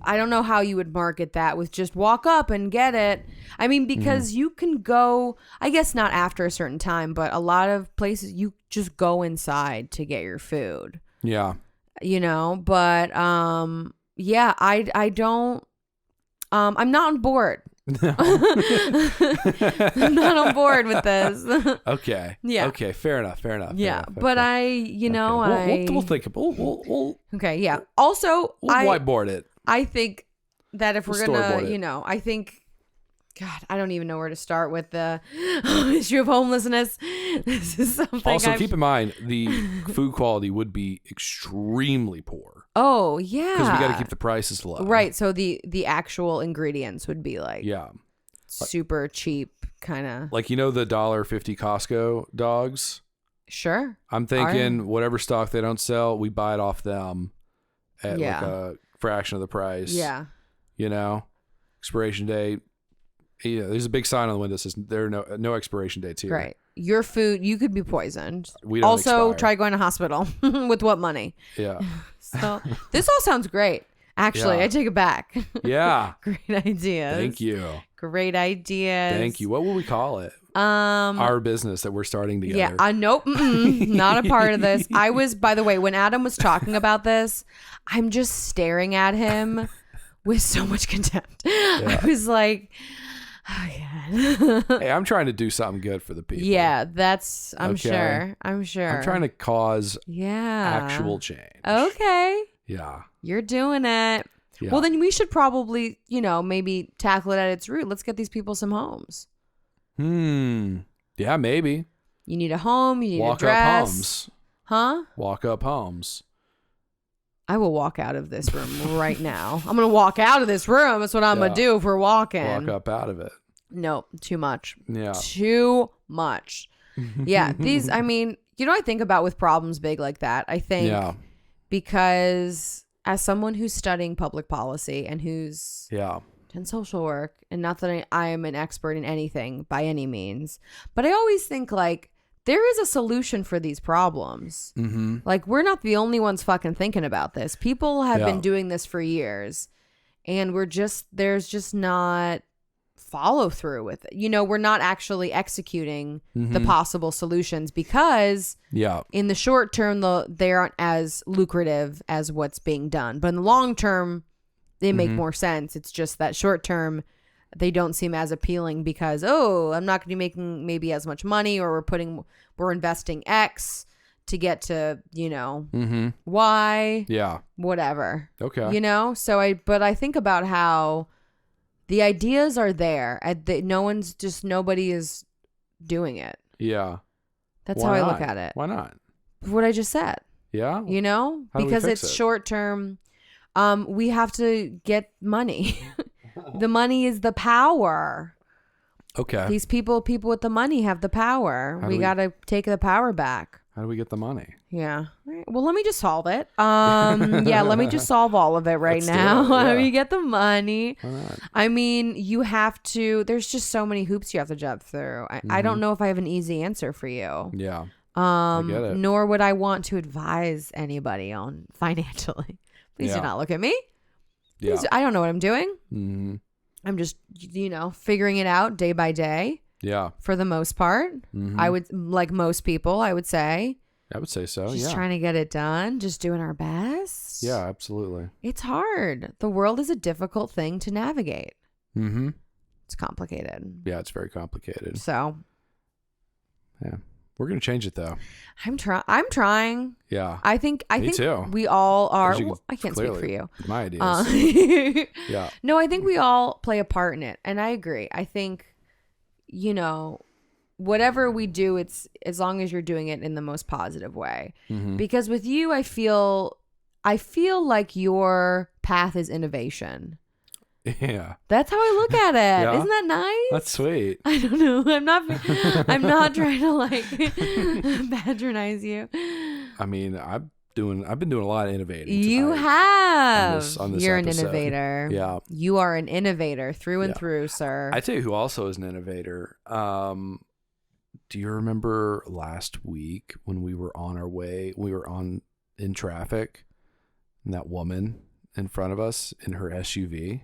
I don't know how you would market that with just walk up and get it. I mean, because you can go, I guess not after a certain time, but a lot of places you just go inside to get your food, Yeah. but yeah, I don't, I'm not on board. I'm not on board with this. Okay. Yeah. Okay. Fair enough. Yeah, but okay. We'll think about. We'll okay. Yeah. Also, whiteboard it. I think that if we're We'll gonna, storyboard it. I think, God, I don't even know where to start with the issue of homelessness. This is something. Also, keep in mind the food quality would be extremely poor. Oh yeah. Because we got to keep the prices low. Right. So the actual ingredients would be like Yeah. super cheap, kind of. Like the $1.50 Costco dogs. Sure. I'm thinking whatever stock they don't sell, we buy it off them at like a fraction of the price. Yeah. Expiration date. Yeah, there's a big sign on the window that says there are no expiration dates here. Right. Your food, you could be poisoned. We don't also, expire. try going to hospital. With what money? Yeah. So this all sounds great. Actually, Yeah. I take it back. Yeah. Great ideas. Thank you. Great ideas. Thank you. What will we call it? Our business that we're starting together. Yeah, nope, not a part of this. I was, by the way, when Adam was talking about this, I'm just staring at him with so much contempt. I was like, oh God. Hey, I'm trying to do something good for the people. Yeah, that's, I'm Okay. sure. I'm trying to cause actual change. Okay. Yeah. You're doing it. Yeah. Well, then we should probably, maybe tackle it at its root. Let's get these people some homes. Yeah, maybe. You need a home. You need Walk a dress. up homes. Huh? Walk up homes. I will walk out of this room right now. I'm going to walk out of this room. That's what I'm going to do if we're walking. Walk up out of it. No, too much. Yeah. Too much. Yeah. These, I mean, I think about with problems big like that. I think because as someone who's studying public policy and who's done social work, and not that I am an expert in anything by any means, but I always think like there is a solution for these problems. Mm-hmm. Like we're not the only ones fucking thinking about this. People have been doing this for years, and there's just not follow through with it. We're not actually executing the possible solutions because in the short term, they aren't as lucrative as what's being done. But in the long term, they make more sense. It's just that short term, they don't seem as appealing because, I'm not going to be making maybe as much money, or we're investing X to get to, Y. Yeah. Whatever. Okay. So I think about how the ideas are there. Nobody is doing it. Yeah. That's Why how I not? look at it. Why not? What I just said. Yeah. How do we fix it's it? short term. We have to get money. The money is the power. Okay. These people with the money have the power. We got to take the power back. How do we get the money? Yeah. All right. Well, let me just solve it. Let me just solve all of it right Let's do now. it, How do yeah. we get the money? Why not? I mean, you have to, there's just so many hoops you have to jump through. I don't know if I have an easy answer for you. Yeah. I get it. Nor would I want to advise anybody on financially. Please do not look at me. Yeah. Please, I don't know what I'm doing. Mm-hmm. I'm just, figuring it out day by day Yeah. for the most part. Mm-hmm. I would, like most people, I would say. I would say so. Just yeah. trying to get it done, just doing our best. Yeah, absolutely. It's hard. The world is a difficult thing to navigate. Mm-hmm. It's complicated. Yeah, it's very complicated. So, Yeah. We're going to change it though. I'm trying. Yeah. I think too. we all are. As you can Well, I can't speak for clearly- you. My ideas. Yeah. No, I think we all play a part in it. And I agree. I think, whatever we do, it's as long as you're doing it in the most positive way. Mm-hmm. Because with you, I feel like your path is innovation. Yeah. That's how I look at it. Yeah. Isn't that nice? That's sweet. I don't know. I'm not trying to like patronize you. I mean, I've been doing a lot of innovating. You tonight. have. on this You're episode. an innovator. Yeah. You are an innovator through and Yeah. through, sir. I tell you who also is an innovator. Do you remember last week when we were on our way, in traffic, and that woman in front of us in her SUV.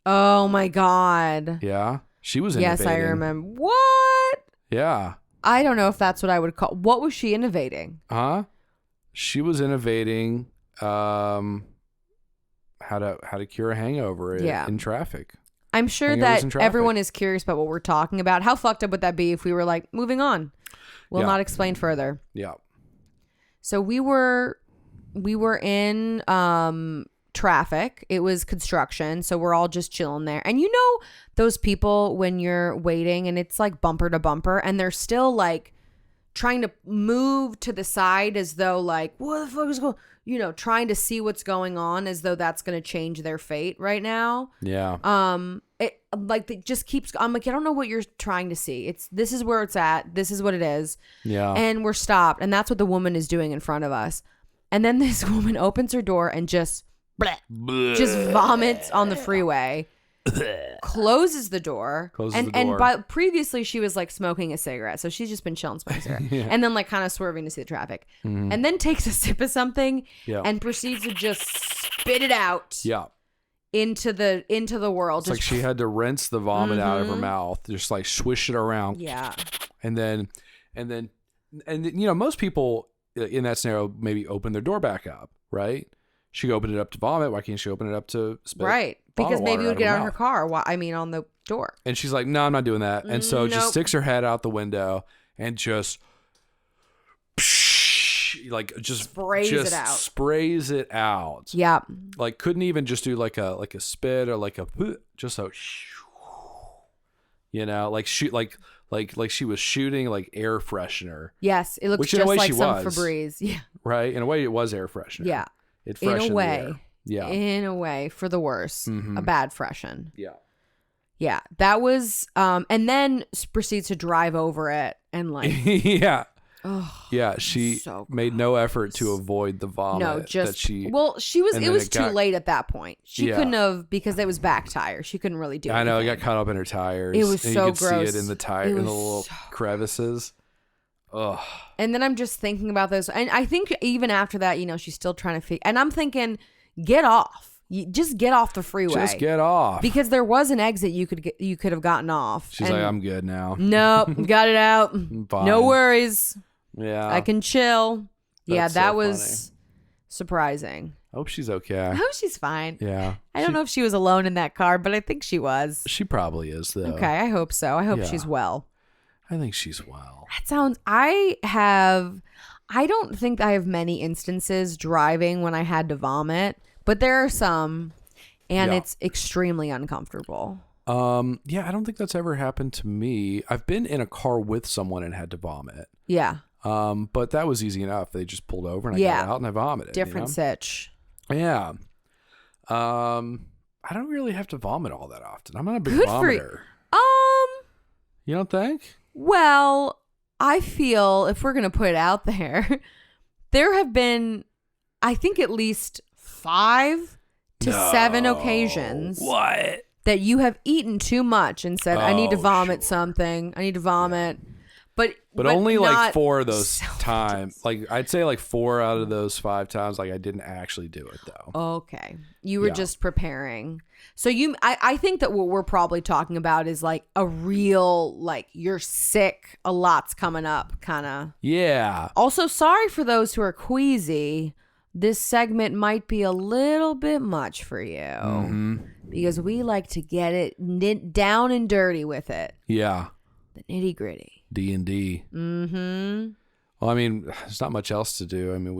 Oh my God. Yeah. She was Yes, innovating. I remember. What? Yeah. I don't know if that's what I would call. What was she innovating? Huh? She was innovating how to cure a hangover in traffic. I'm sure Hangovers that in traffic. everyone is curious about what we're talking about. How fucked up would that be if we were like, moving on? We'll not explain further. Yeah. So we were in traffic. It was construction, so we're all just chilling there. And you know those people when you're waiting and it's like bumper to bumper and they're still like trying to move to the side as though like, what the fuck is going, trying to see what's going on as though that's going to change their fate right now. Yeah. It like it just keeps, I'm like, I don't know what you're trying to see. This is where it's at. This is what it is. Yeah. And we're stopped. And that's what the woman is doing in front of us. And then this woman opens her door and just vomits on the freeway. Closes the door. But previously she was like smoking a cigarette, so she's just been chilling smoking a cigarette, and then like kind of swerving to see the traffic, and then takes a sip of something, and proceeds to just spit it out, into the world. It's like she had to rinse the vomit out of her mouth, just like swish it around, and then most people in that scenario maybe open their door back up, right? She could open it up to vomit. Why can't she open it up to spit? Right. Because maybe it would get on her car. On the door. And she's like, no, I'm not doing that. And so just sticks her head out the window and just sprays it out. Yeah. Like couldn't even just do like a spit or like a just a like shoot like she was shooting like air freshener. Yes, it looks Which just in a way like she some was. Febreze. Yeah. Right? In a way it was air freshener. Yeah. It freshened in a way. the air. Yeah. In a way, for the worse. A bad freshen. Yeah. Yeah. That was and then proceeds to drive over it and like yeah. Oh, yeah, she made no effort to avoid the vomit. No, just she was. It was too late at that point. She couldn't have because it was back tire. She couldn't really do. I know it anything. got caught up in her tires. It was and so you could gross. see it in the tire in the little crevices. Ugh. And then I'm just thinking about this, and I think even after that, she's still trying to figure. And I'm thinking, get off. Just get off the freeway. Just get off. Because there was an exit you could have gotten off. She's like, I'm good now. Nope, got it out. Fine. No worries. Yeah. I can chill. That's that so was surprising. I hope she's okay. I hope she's fine. Yeah. I don't know if she was alone in that car, but I think she was. She probably is, though. Okay, I hope so. I hope she's well. I think she's well. That sounds... I don't think I have many instances driving when I had to vomit, but there are some, and it's extremely uncomfortable. Yeah, I don't think that's ever happened to me. I've been in a car with someone and had to vomit. Yeah. But that was easy enough. They just pulled over and I got out and I vomited. Different sitch. Yeah. I don't really have to vomit all that often. I'm not a big vomiter. You don't think? Well, I feel if we're going to put it out there, there have been, I think, at least 5 to 7 occasions. What? That you have eaten too much and said, I need to vomit something. I need to vomit. But only like 4 of those times. Like I'd say like 4 out of those 5 times, like I didn't actually do it though. Okay. You were just preparing. So I think that what we're probably talking about is like a real, like you're sick, a lot's coming up kind of. Yeah. Also, sorry for those who are queasy. This segment might be a little bit much for you because we like to get it down and dirty with it. Yeah. The nitty gritty. D&D. Mm-hmm. Well, I mean, there's not much else to do. I mean,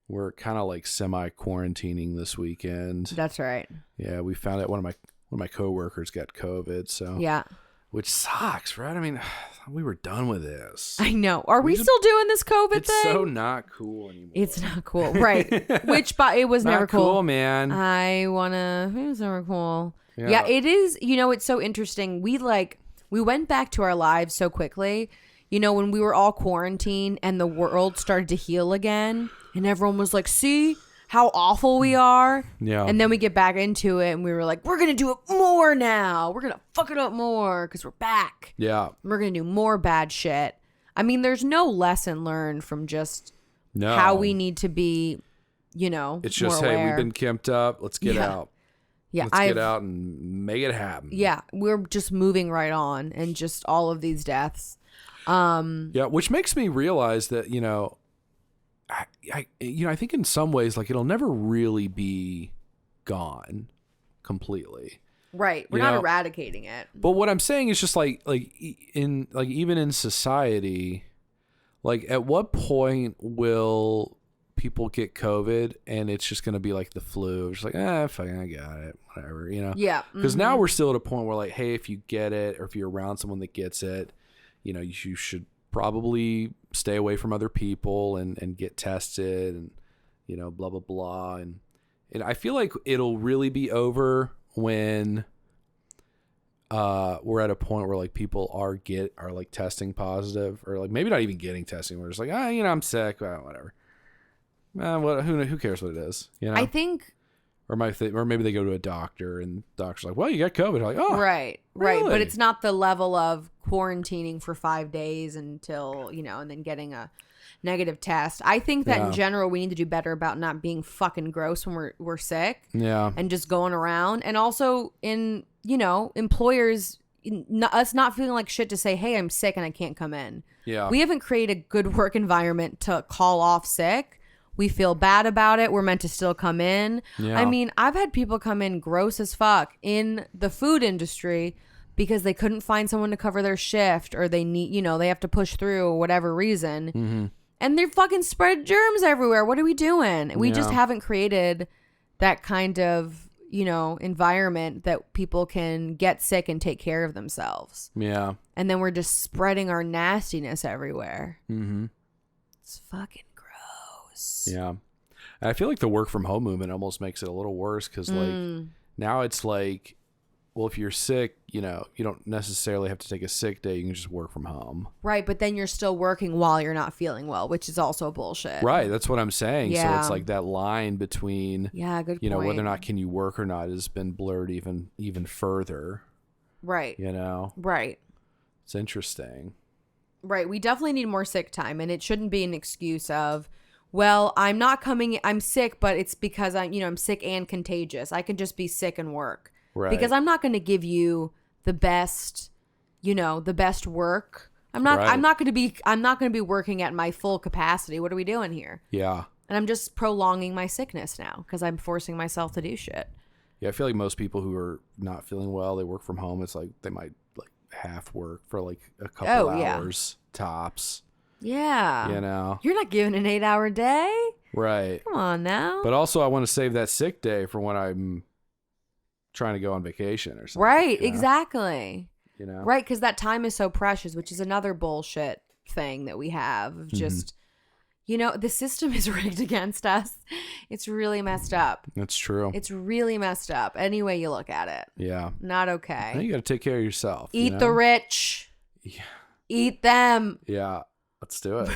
we're kind of like semi-quarantining this weekend. That's right. Yeah, we found out one of my coworkers got COVID. So yeah, which sucks, right? I mean, we were done with this. I know. Are we still doing this COVID thing? It's so not cool anymore. It's not cool, right? Which, but it was never cool, man. It was never cool. Yeah, it is. It's so interesting. We went back to our lives so quickly. When we were all quarantined and the world started to heal again and everyone was like, see how awful we are? Yeah. And then we get back into it and we were like, we're going to do it more now. We're going to fuck it up more because we're back. Yeah. We're going to do more bad shit. I mean, there's no lesson learned from just how we need to be It's just, more hey, aware. we've been kemped up. Let's get Yeah. out. Yeah, Let's get out and make it happen. Yeah, we're just moving right on, and just all of these deaths. Yeah, which makes me realize that I think in some ways like it'll never really be gone completely. Right, we're not eradicating it. But what I'm saying is just even in society, like at what point will people get COVID and it's just going to be like the flu? It's like, fucking, I got it, whatever, Yeah. Because now we're still at a point where like, hey, if you get it or if you're around someone that gets it, you should probably stay away from other people and get tested and, blah, blah, blah. And I feel like it'll really be over when we're at a point where like people are like testing positive, or like maybe not even getting testing. We're just like, I'm sick, whatever. Who cares what it is? I think, or maybe they go to a doctor and the doctor's like, well, you got COVID. Like, oh, right, really? but it's not the level of quarantining for 5 days until and then getting a negative test. I think that in general we need to do better about not being fucking gross when we're sick. Yeah, and just going around, and also in employers, us not feeling like shit to say, hey, I'm sick and I can't come in. Yeah, we haven't created a good work environment to call off sick. We feel bad about it. We're meant to still come in. Yeah. I mean, I've had people come in gross as fuck in the food industry because they couldn't find someone to cover their shift, or they need, they have to push through or whatever reason. Mm-hmm. And they're fucking spread germs everywhere. What are we doing? We just haven't created that kind of, environment that people can get sick and take care of themselves. Yeah. And then we're just spreading our nastiness everywhere. Mm-hmm. It's fucking gross. Yeah. I feel like the work from home movement almost makes it a little worse because like now it's like, well, if you're sick, you don't necessarily have to take a sick day. You can just work from home. Right. But then you're still working while you're not feeling well, which is also bullshit. Right. That's what I'm saying. Yeah. So it's like that line between, good point. whether or not can you work or not has been blurred even further. Right. Right. It's interesting. Right. We definitely need more sick time, and it shouldn't be an excuse of, well, I'm sick, but it's because I'm sick and contagious. I can just be sick and work. Right. Because I'm not going to give you the best, the best work. I'm not going to be working at my full capacity. What are we doing here? Yeah. And I'm just prolonging my sickness now because I'm forcing myself to do shit. Yeah. I feel like most people who are not feeling well, they work from home. It's like they might like half work for like a couple hours tops. Yeah. You're not giving an 8-hour day. Right. Come on now. But also I want to save that sick day for when I'm trying to go on vacation or something. Right. Exactly. know? Right, because that time is so precious, which is another bullshit thing that we have of just, the system is rigged against us. It's really messed up. That's true. It's really messed up. Any way you look at it. Yeah. Not okay. Now you got to take care of yourself. Eat the rich. Yeah. Eat them. Yeah. Let's do it.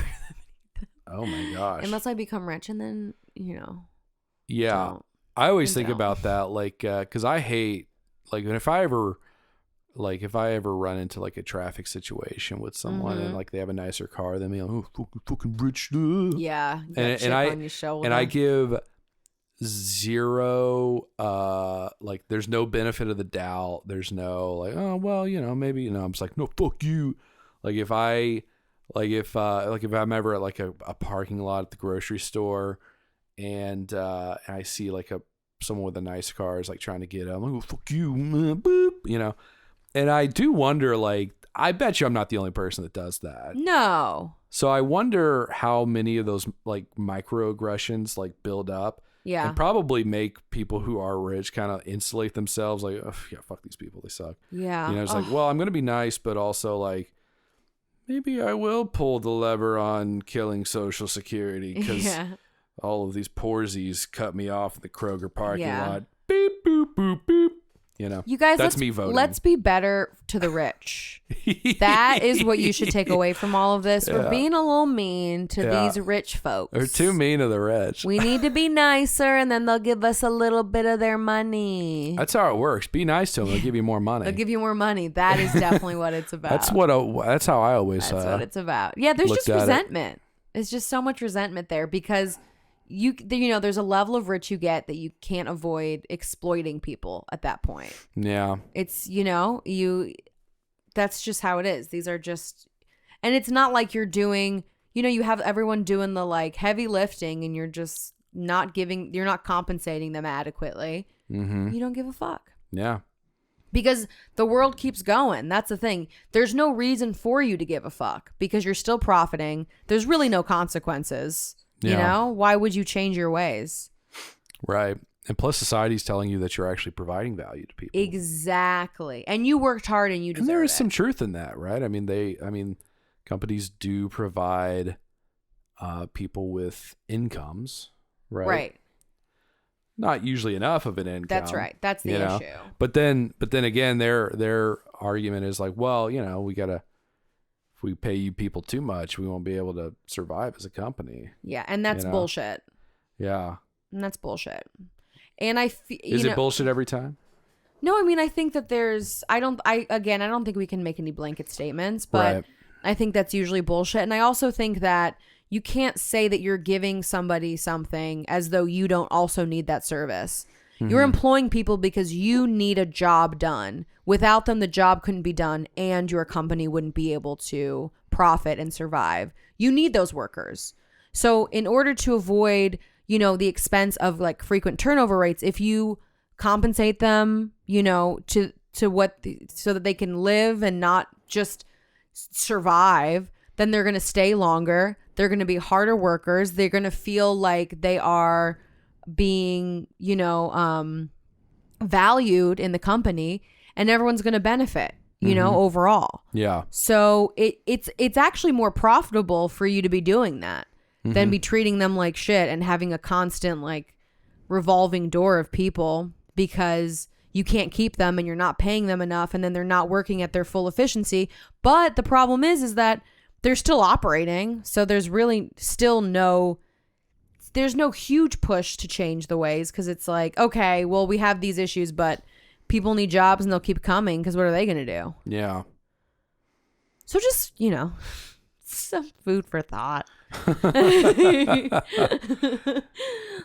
Oh my gosh. Unless I become rich and then, Yeah. don't. I always think about that, like, because I hate, like, if I ever run into like a traffic situation with someone and like they have a nicer car than me, I'm like, oh, fucking rich. Yeah. And I give zero, like, there's no benefit of the doubt. There's no like, oh well, maybe, I'm just like, no, fuck you. Like if I'm ever at like a parking lot at the grocery store and I see like someone with a nice car is like trying to get up, I'm like, oh, fuck you, boop, and I do wonder, like, I bet you I'm not the only person that does that. No. So I wonder how many of those like microaggressions like build up. Yeah. And probably make people who are rich kind of insulate themselves, like, oh yeah, fuck these people, they suck. Yeah. It's like, well, I'm gonna be nice, but also like, maybe I will pull the lever on killing Social Security because all of these poorsies cut me off in the Kroger parking lot. Beep, boop, boop, boop. You guys, that's me voting. Let's be better to the rich. That is what you should take away from all of this. We're being a little mean to these rich folks. They're too mean to the rich. We need to be nicer, and then they'll give us a little bit of their money. That's how it works. Be nice to them. They'll give you more money. They'll give you more money. That is definitely what it's about. That's how I always. That's what it's about. Yeah, there's just at resentment. It's just so much resentment there because there's a level of rich you get that you can't avoid exploiting people at that point. Yeah. It's, that's just how it is. These are just, and it's not like you're doing, you have everyone doing the like heavy lifting and you're just you're not compensating them adequately. Mm-hmm. You don't give a fuck. Yeah. Because the world keeps going. That's the thing. There's no reason for you to give a fuck because you're still profiting. There's really no consequences. Yeah. Why would you change your ways? Right. And plus society's telling you that you're actually providing value to people. Exactly. And you worked hard and you deserve it. And there is some truth in that, right? I mean, companies do provide people with incomes, right? Right. Not usually enough of an income. That's right. That's the issue. But then again, their argument is like, well, if we pay you people too much, we won't be able to survive as a company. Yeah, and that's bullshit. Yeah. And that's bullshit. And is it bullshit every time? No, I mean, I think that I don't think we can make any blanket statements, but right. I think that's usually bullshit. And I also think that you can't say that you're giving somebody something as though you don't also need that service. Mm-hmm. You're employing people because you need a job done. Without them, the job couldn't be done and your company wouldn't be able to profit and survive. You need those workers. So in order to avoid, the expense of like frequent turnover rates, if you compensate them, to so that they can live and not just survive, then they're going to stay longer. They're going to be harder workers. They're going to feel like they are being, valued in the company, and everyone's going to benefit, overall. Yeah. So it's actually more profitable for you to be doing that than be treating them like shit and having a constant like revolving door of people because you can't keep them and you're not paying them enough, and then they're not working at their full efficiency. But the problem is that they're still operating. So there's really still there's no huge push to change the ways because it's like, okay, well, we have these issues, but people need jobs and they'll keep coming because what are they going to do? Yeah. So just, some food for thought.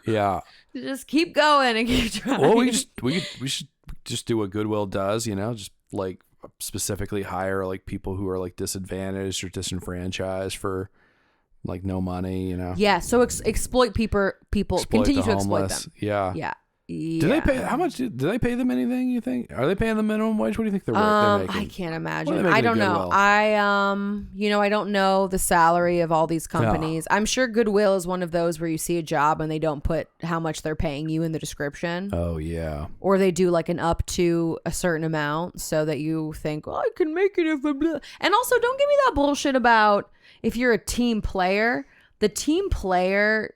Yeah. Just keep going and keep trying. Well, we should just do what Goodwill does, just like specifically hire like people who are like disadvantaged or disenfranchised for like no money, Yeah, so exploit people continue to exploit them. Yeah. Yeah. Do they pay how much? Do they pay them anything? You think? Are they paying the minimum wage? What do you think they're making? I can't imagine. I don't know. I don't know the salary of all these companies. I'm sure Goodwill is one of those where you see a job and they don't put how much they're paying you in the description. Oh yeah. Or they do like an up to a certain amount so that you think, well, I can make it if I'm blah. And also, don't give me that bullshit about if you're a team player. The team player,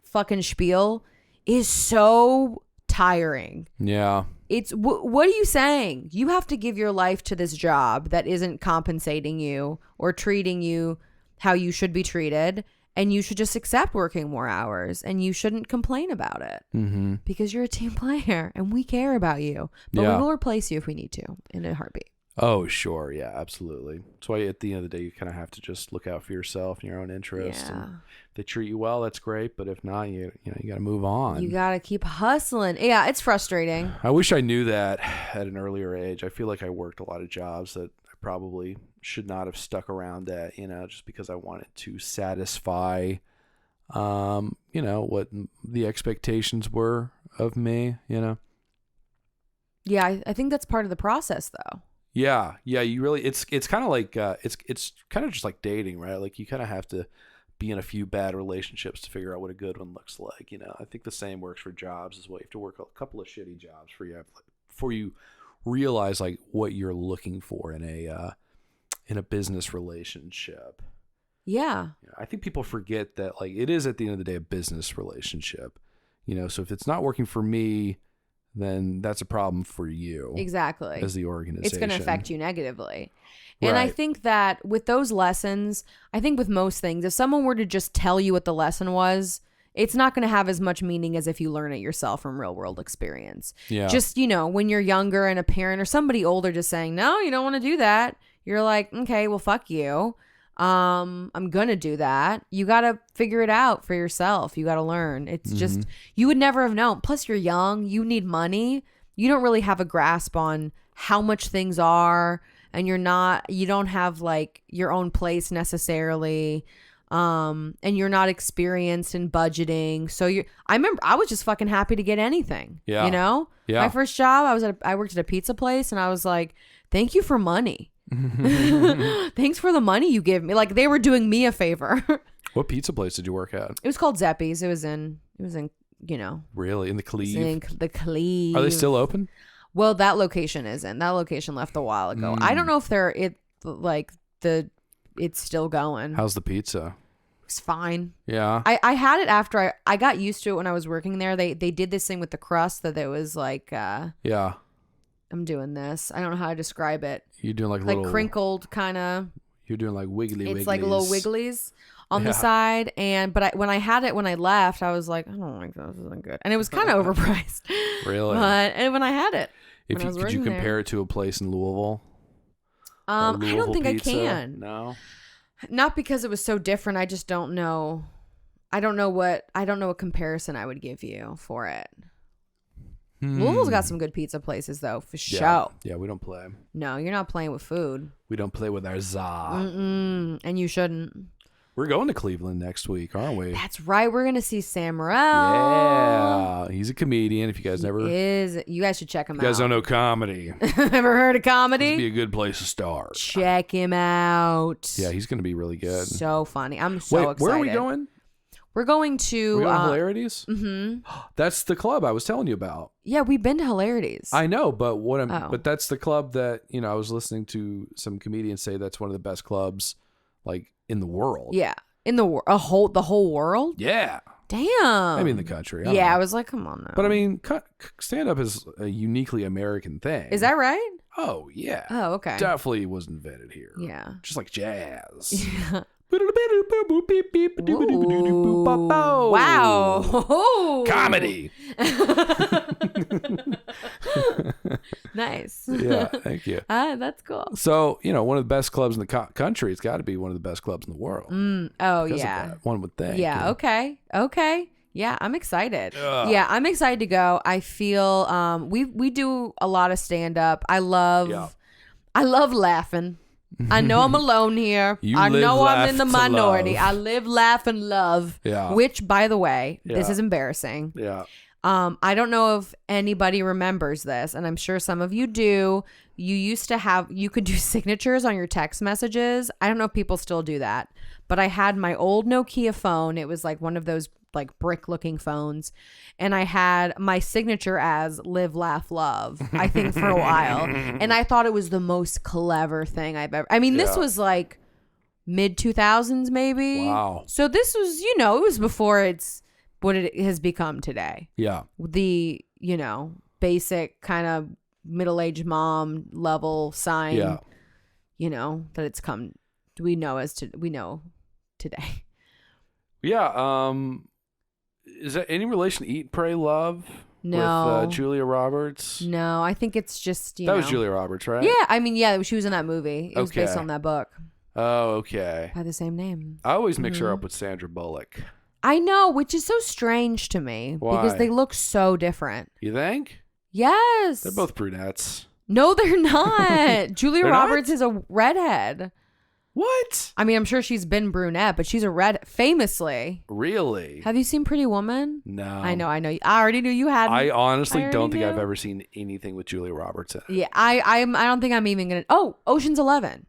fucking spiel is so tiring. Yeah. It's what are you saying? You have to give your life to this job that isn't compensating you or treating you how you should be treated, and you should just accept working more hours and you shouldn't complain about it because you're a team player and we care about you, but we will replace you if we need to in a heartbeat. Oh, sure. Yeah, absolutely. That's why at the end of the day, you kind of have to just look out for yourself and your own interests. Yeah. And if they treat you well, that's great. But if not, you got to move on. You got to keep hustling. Yeah, it's frustrating. I wish I knew that at an earlier age. I feel like I worked a lot of jobs that I probably should not have stuck around at, just because I wanted to satisfy, what the expectations were of me, Yeah, I think that's part of the process, though. Yeah, you really it's kind of like it's kind of just like dating, right? Like you kind of have to be in a few bad relationships to figure out what a good one looks like. I think the same works for jobs as well. You have to work a couple of shitty jobs before you realize like what you're looking for in a business relationship. Yeah. I think people forget that like it is at the end of the day a business relationship. So if it's not working for me, then that's a problem for you. Exactly. As the organization. It's going to affect you negatively. And right. I think that with those lessons, I think with most things, if someone were to just tell you what the lesson was, it's not going to have as much meaning as if you learn it yourself from real world experience. Yeah. Just, when you're younger and a parent or somebody older just saying, no, you don't want to do that. You're like, okay, well, fuck you. I'm gonna do that. You gotta figure it out for yourself. You gotta learn. It's just, you would never have known. Plus you're young, you need money. You don't really have a grasp on how much things are, and you don't have like your own place necessarily. And you're not experienced in budgeting. So I remember I was just fucking happy to get anything. Yeah. You know? Yeah. My first job, I worked at a pizza place, and I was like, thank you for money. Thanks for the money you give me. Like, they were doing me a favor. What pizza place did you work at? It was called Zeppi's. It was in, Really? In the Cleve? the Cleve. Are they still open? Well, that location isn't. That location left a while ago. I don't know if it's still going. How's the pizza? It's fine. Yeah. I had it after I got used to it when I was working there. They did this thing with the crust that it was like, Yeah. I'm doing this. I don't know how to describe it. You're doing like Like little crinkled kind of. You're doing like wiggly wigglies. It's like little wigglies on the side. When I had it when I left, I was like, I don't like this. This isn't good. And it was kind of overpriced. Really? And when I had it, Could you compare it to a place in Louisville? I don't think pizza? I can. No. Not because it was so different. I just don't know. I don't know what comparison I would give you for it. Louisville's got some good pizza places though, for sure. Yeah, we don't play. No, you're not playing with food. We don't play with our za. And you shouldn't. We're going to Cleveland next week, aren't we? That's right. We're gonna see Sam Morril. Yeah, he's a comedian. If you guys You guys should check him out. You guys don't know comedy. Ever heard of comedy? This would be a good place to start. Check him out. Yeah, he's going to be really good. So funny. I'm so excited. Where are we going? We're going to We're going to Hilarities? Mm-hmm. That's the club I was telling you about. Yeah, we've been to Hilarities. I know, but but that's the club that, I was listening to some comedians say that's one of the best clubs like in the world. Yeah. In the whole world? Yeah. Damn. Maybe in the country. Yeah, I was like, come on now. But I mean, stand up is a uniquely American thing. Is that right? Oh, yeah. Oh, okay. Definitely was invented here. Yeah. Just like jazz. Yeah. Wow. Comedy. Nice. Yeah, thank you. That's cool. So, one of the best clubs in the country. It's got to be one of the best clubs in the world. Oh, Because yeah. of that, one would think. Yeah, okay. Yeah, I'm excited. Yeah, I'm excited to go. I feel we do a lot of stand up. I love laughing. I know I'm alone here. I know I'm in the minority. I live, laugh, and love. Yeah. Which, by the way, this Yeah. is embarrassing. Yeah. I don't know if anybody remembers this, and I'm sure some of you do. You could do signatures on your text messages. I don't know if people still do that, but I had my old Nokia phone. It was like one of those like brick looking phones, and I had my signature as live, laugh, love, I think, for a while. And I thought it was the most clever thing I've ever. I mean, this was like mid 2000s maybe. Wow. So this was, it was before it's what it has become today. Yeah. The, basic kind of middle-aged mom level sign. Yeah. That it's come, we know today. Yeah. Is that any relation to Eat, Pray, Love? No. With Julia Roberts? No, I think it's just, That was Julia Roberts, right? Yeah, I mean, yeah, she was in that movie. It was based on that book. Oh, okay. By the same name. I always mix her up with Sandra Bullock. I know, which is so strange to me. Why? Because they look so different. You think? Yes. They're both brunettes. No, they're not. Julia They're Roberts not? is a redhead. What? I mean, I'm sure she's been brunette, but she's a red, famously. Really? Have you seen Pretty Woman? No. I know. I already knew you hadn't. I honestly I don't already think I've knew. ever seen anything with Julia Roberts in it. Yeah, I don't think I'm even gonna. Oh, Ocean's 11.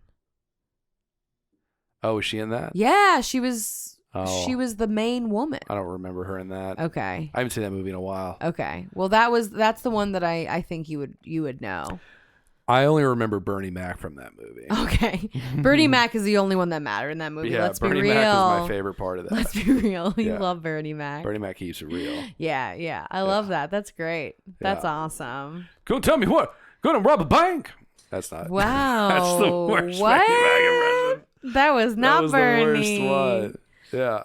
Oh, is she in that? Yeah, she was. Oh. She was the main woman. I don't remember her in that. Okay. I haven't seen that movie in a while. Okay. Well, that's the one that I think you would know. I only remember Bernie Mac from that movie. Okay. Bernie Mac is the only one that mattered in that movie. Yeah, Let's Bernie be real. Mac was my favorite part of that. Let's be real. You Yeah. love Bernie Mac. Bernie Mac keeps it real. Yeah. I love that. That's great. That's Yeah. awesome. Go tell me what? Gonna rob a bank? That's not. Wow. That's the worst What? Bernie Mac impression. That was not That was Bernie. the worst one. Yeah.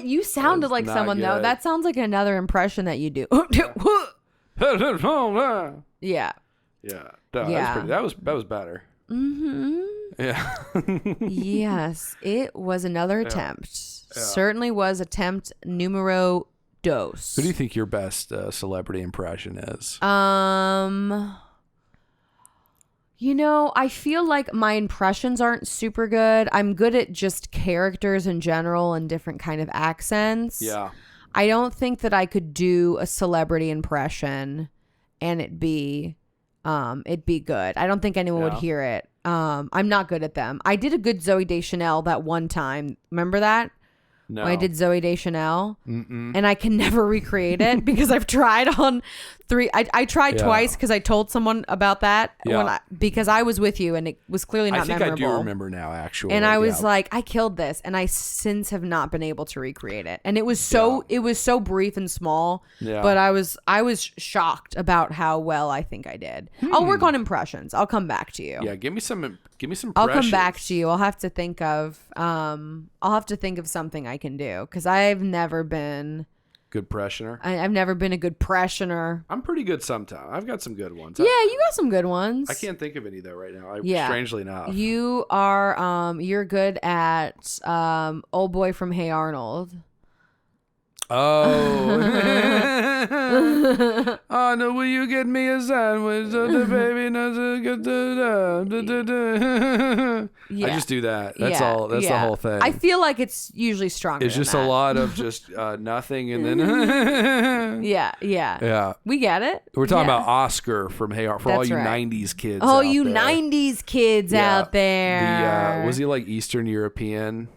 You sounded was like not someone though. good. That sounds like another impression that you do. Yeah. Yeah. That Yeah. was better. Yeah. Yes, it was another attempt. Certainly was attempt numero dos. Who do you think your best celebrity impression is? I feel like my impressions aren't super good. I'm good at just characters in general and different kind of accents. Yeah. I don't think that I could do a celebrity impression and it'd be good. I don't think anyone would hear it. I'm not good at them. I did a good Zooey Deschanel that one time. Remember that? No. When I did Zooey Deschanel, and I can never recreate it because I've tried on 3. I tried twice because I told someone about that because I was with you and it was clearly not memorable. I do remember now, actually. And I was like, I killed this, and I since have not been able to recreate it. And it was so brief and small. Yeah. But I was shocked about how well I think I did. I'll work on impressions. I'll come back to you. Yeah, give me some I'll come back to you. I'll have to think of something I can do because I've never been good pressioner. I've never been a good pressioner. I'm pretty good sometimes. I've got some good ones. Yeah, you got some good ones. I can't think of any though right now. Strangely enough. You are you're good at old boy from Hey Arnold. Oh. Oh no, will you get me a sandwich? The baby knows Yeah. I just do that. That's all. That's the whole thing. I feel like it's usually stronger. It's just than a that. lot of just nothing and then Yeah. We get it. We're talking about Oscar from Hey Arnold for all That's you right. 90s kids. Oh, out you there. 90s kids out there. Was he like Eastern European?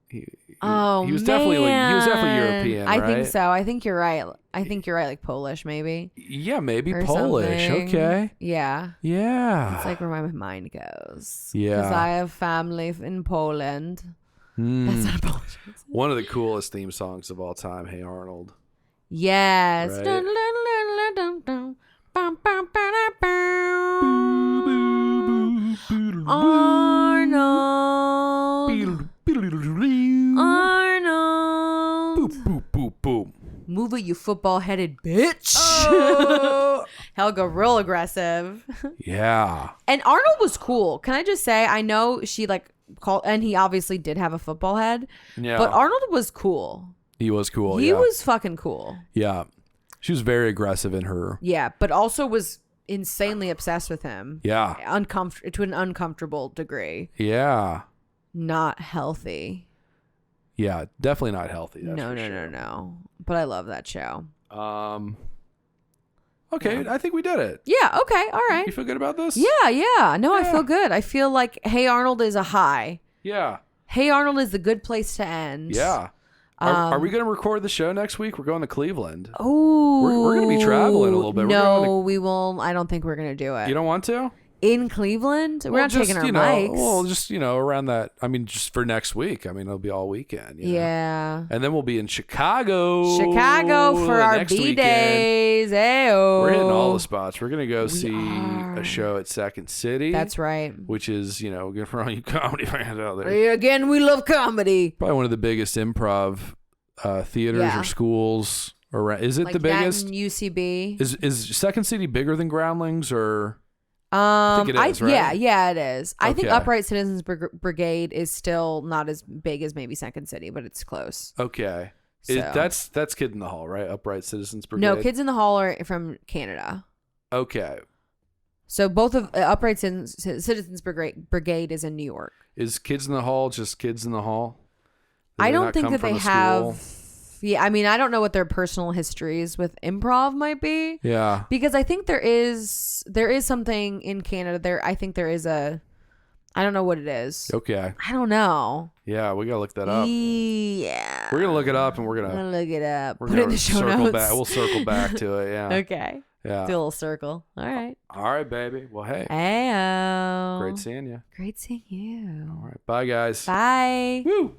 He Oh, was definitely European, right? I think so. I think you're right. Like Polish, maybe. Yeah, maybe Or Polish. something. Okay. Yeah. Yeah. It's like where my mind goes. Yeah. Because I have family in Poland. That's not a Polish accent. One of the coolest theme songs of all time, Hey Arnold. Yes. Right. Arnold. Arnold. Boop, boop, boop. Move it, you football-headed bitch. Oh. Helga, real aggressive. Yeah. And Arnold was cool. Can I just say, I know she called, and he obviously did have a football head. Yeah. But Arnold was cool. He was cool. He yeah. was fucking cool. Yeah. She was very aggressive in her. Yeah, but also was insanely obsessed with him. Yeah. To an uncomfortable degree. Yeah. Not healthy. Yeah. Definitely not healthy. That's No. for sure. But I love that show. Okay. I think we did it. Yeah. Okay. All right. You feel good about this? Yeah. No, I Yeah. feel good. I feel like Hey Arnold is a high. Yeah. Hey Arnold is the good place to end. Yeah. Are we going to record the show next week? We're going to Cleveland. Oh, We're going to be traveling a little bit. No, we won't. I don't think we're going to do it. You don't want to? In Cleveland? We're not taking our mics. Well, just, around that. I mean, just for next week. I mean, it'll be all weekend. Yeah. And then we'll be in Chicago. For our next B-days. Ayo. We're hitting all the spots. We're going to go see a show at Second City. That's right. Which is, good for all you comedy fans out there. Again, we love comedy. Probably one of the biggest improv theaters or schools around. Is it like the biggest? That in UCB. Is Second City bigger than Groundlings or? I think it is, right? Yeah, it is. I think Okay. Upright Citizens Brigade is still not as big as maybe Second City, but it's close. Okay. So. That's Kid in the Hall, right? Upright Citizens Brigade. No, Kids in the Hall are from Canada. Okay. So both of Upright Citizens Brigade is in New York. Is Kids in the Hall just Kids in the Hall? I don't think that they have. Yeah, I mean, I don't know what their personal histories with improv might be. Yeah. Because I think there is something in Canada. I think there is a. I don't know what it is. Okay. I don't know. Yeah, we gotta look that up. Yeah. We're gonna look it up and we're I'm gonna gonna look it up. We're Put it in gonna the show circle notes. back. We'll circle back to it. Yeah. Okay. Yeah. Do a little circle. All right. All right, baby. Well, hey. Ayo. Great seeing you. Great seeing you. All right. Bye, guys. Bye. Woo.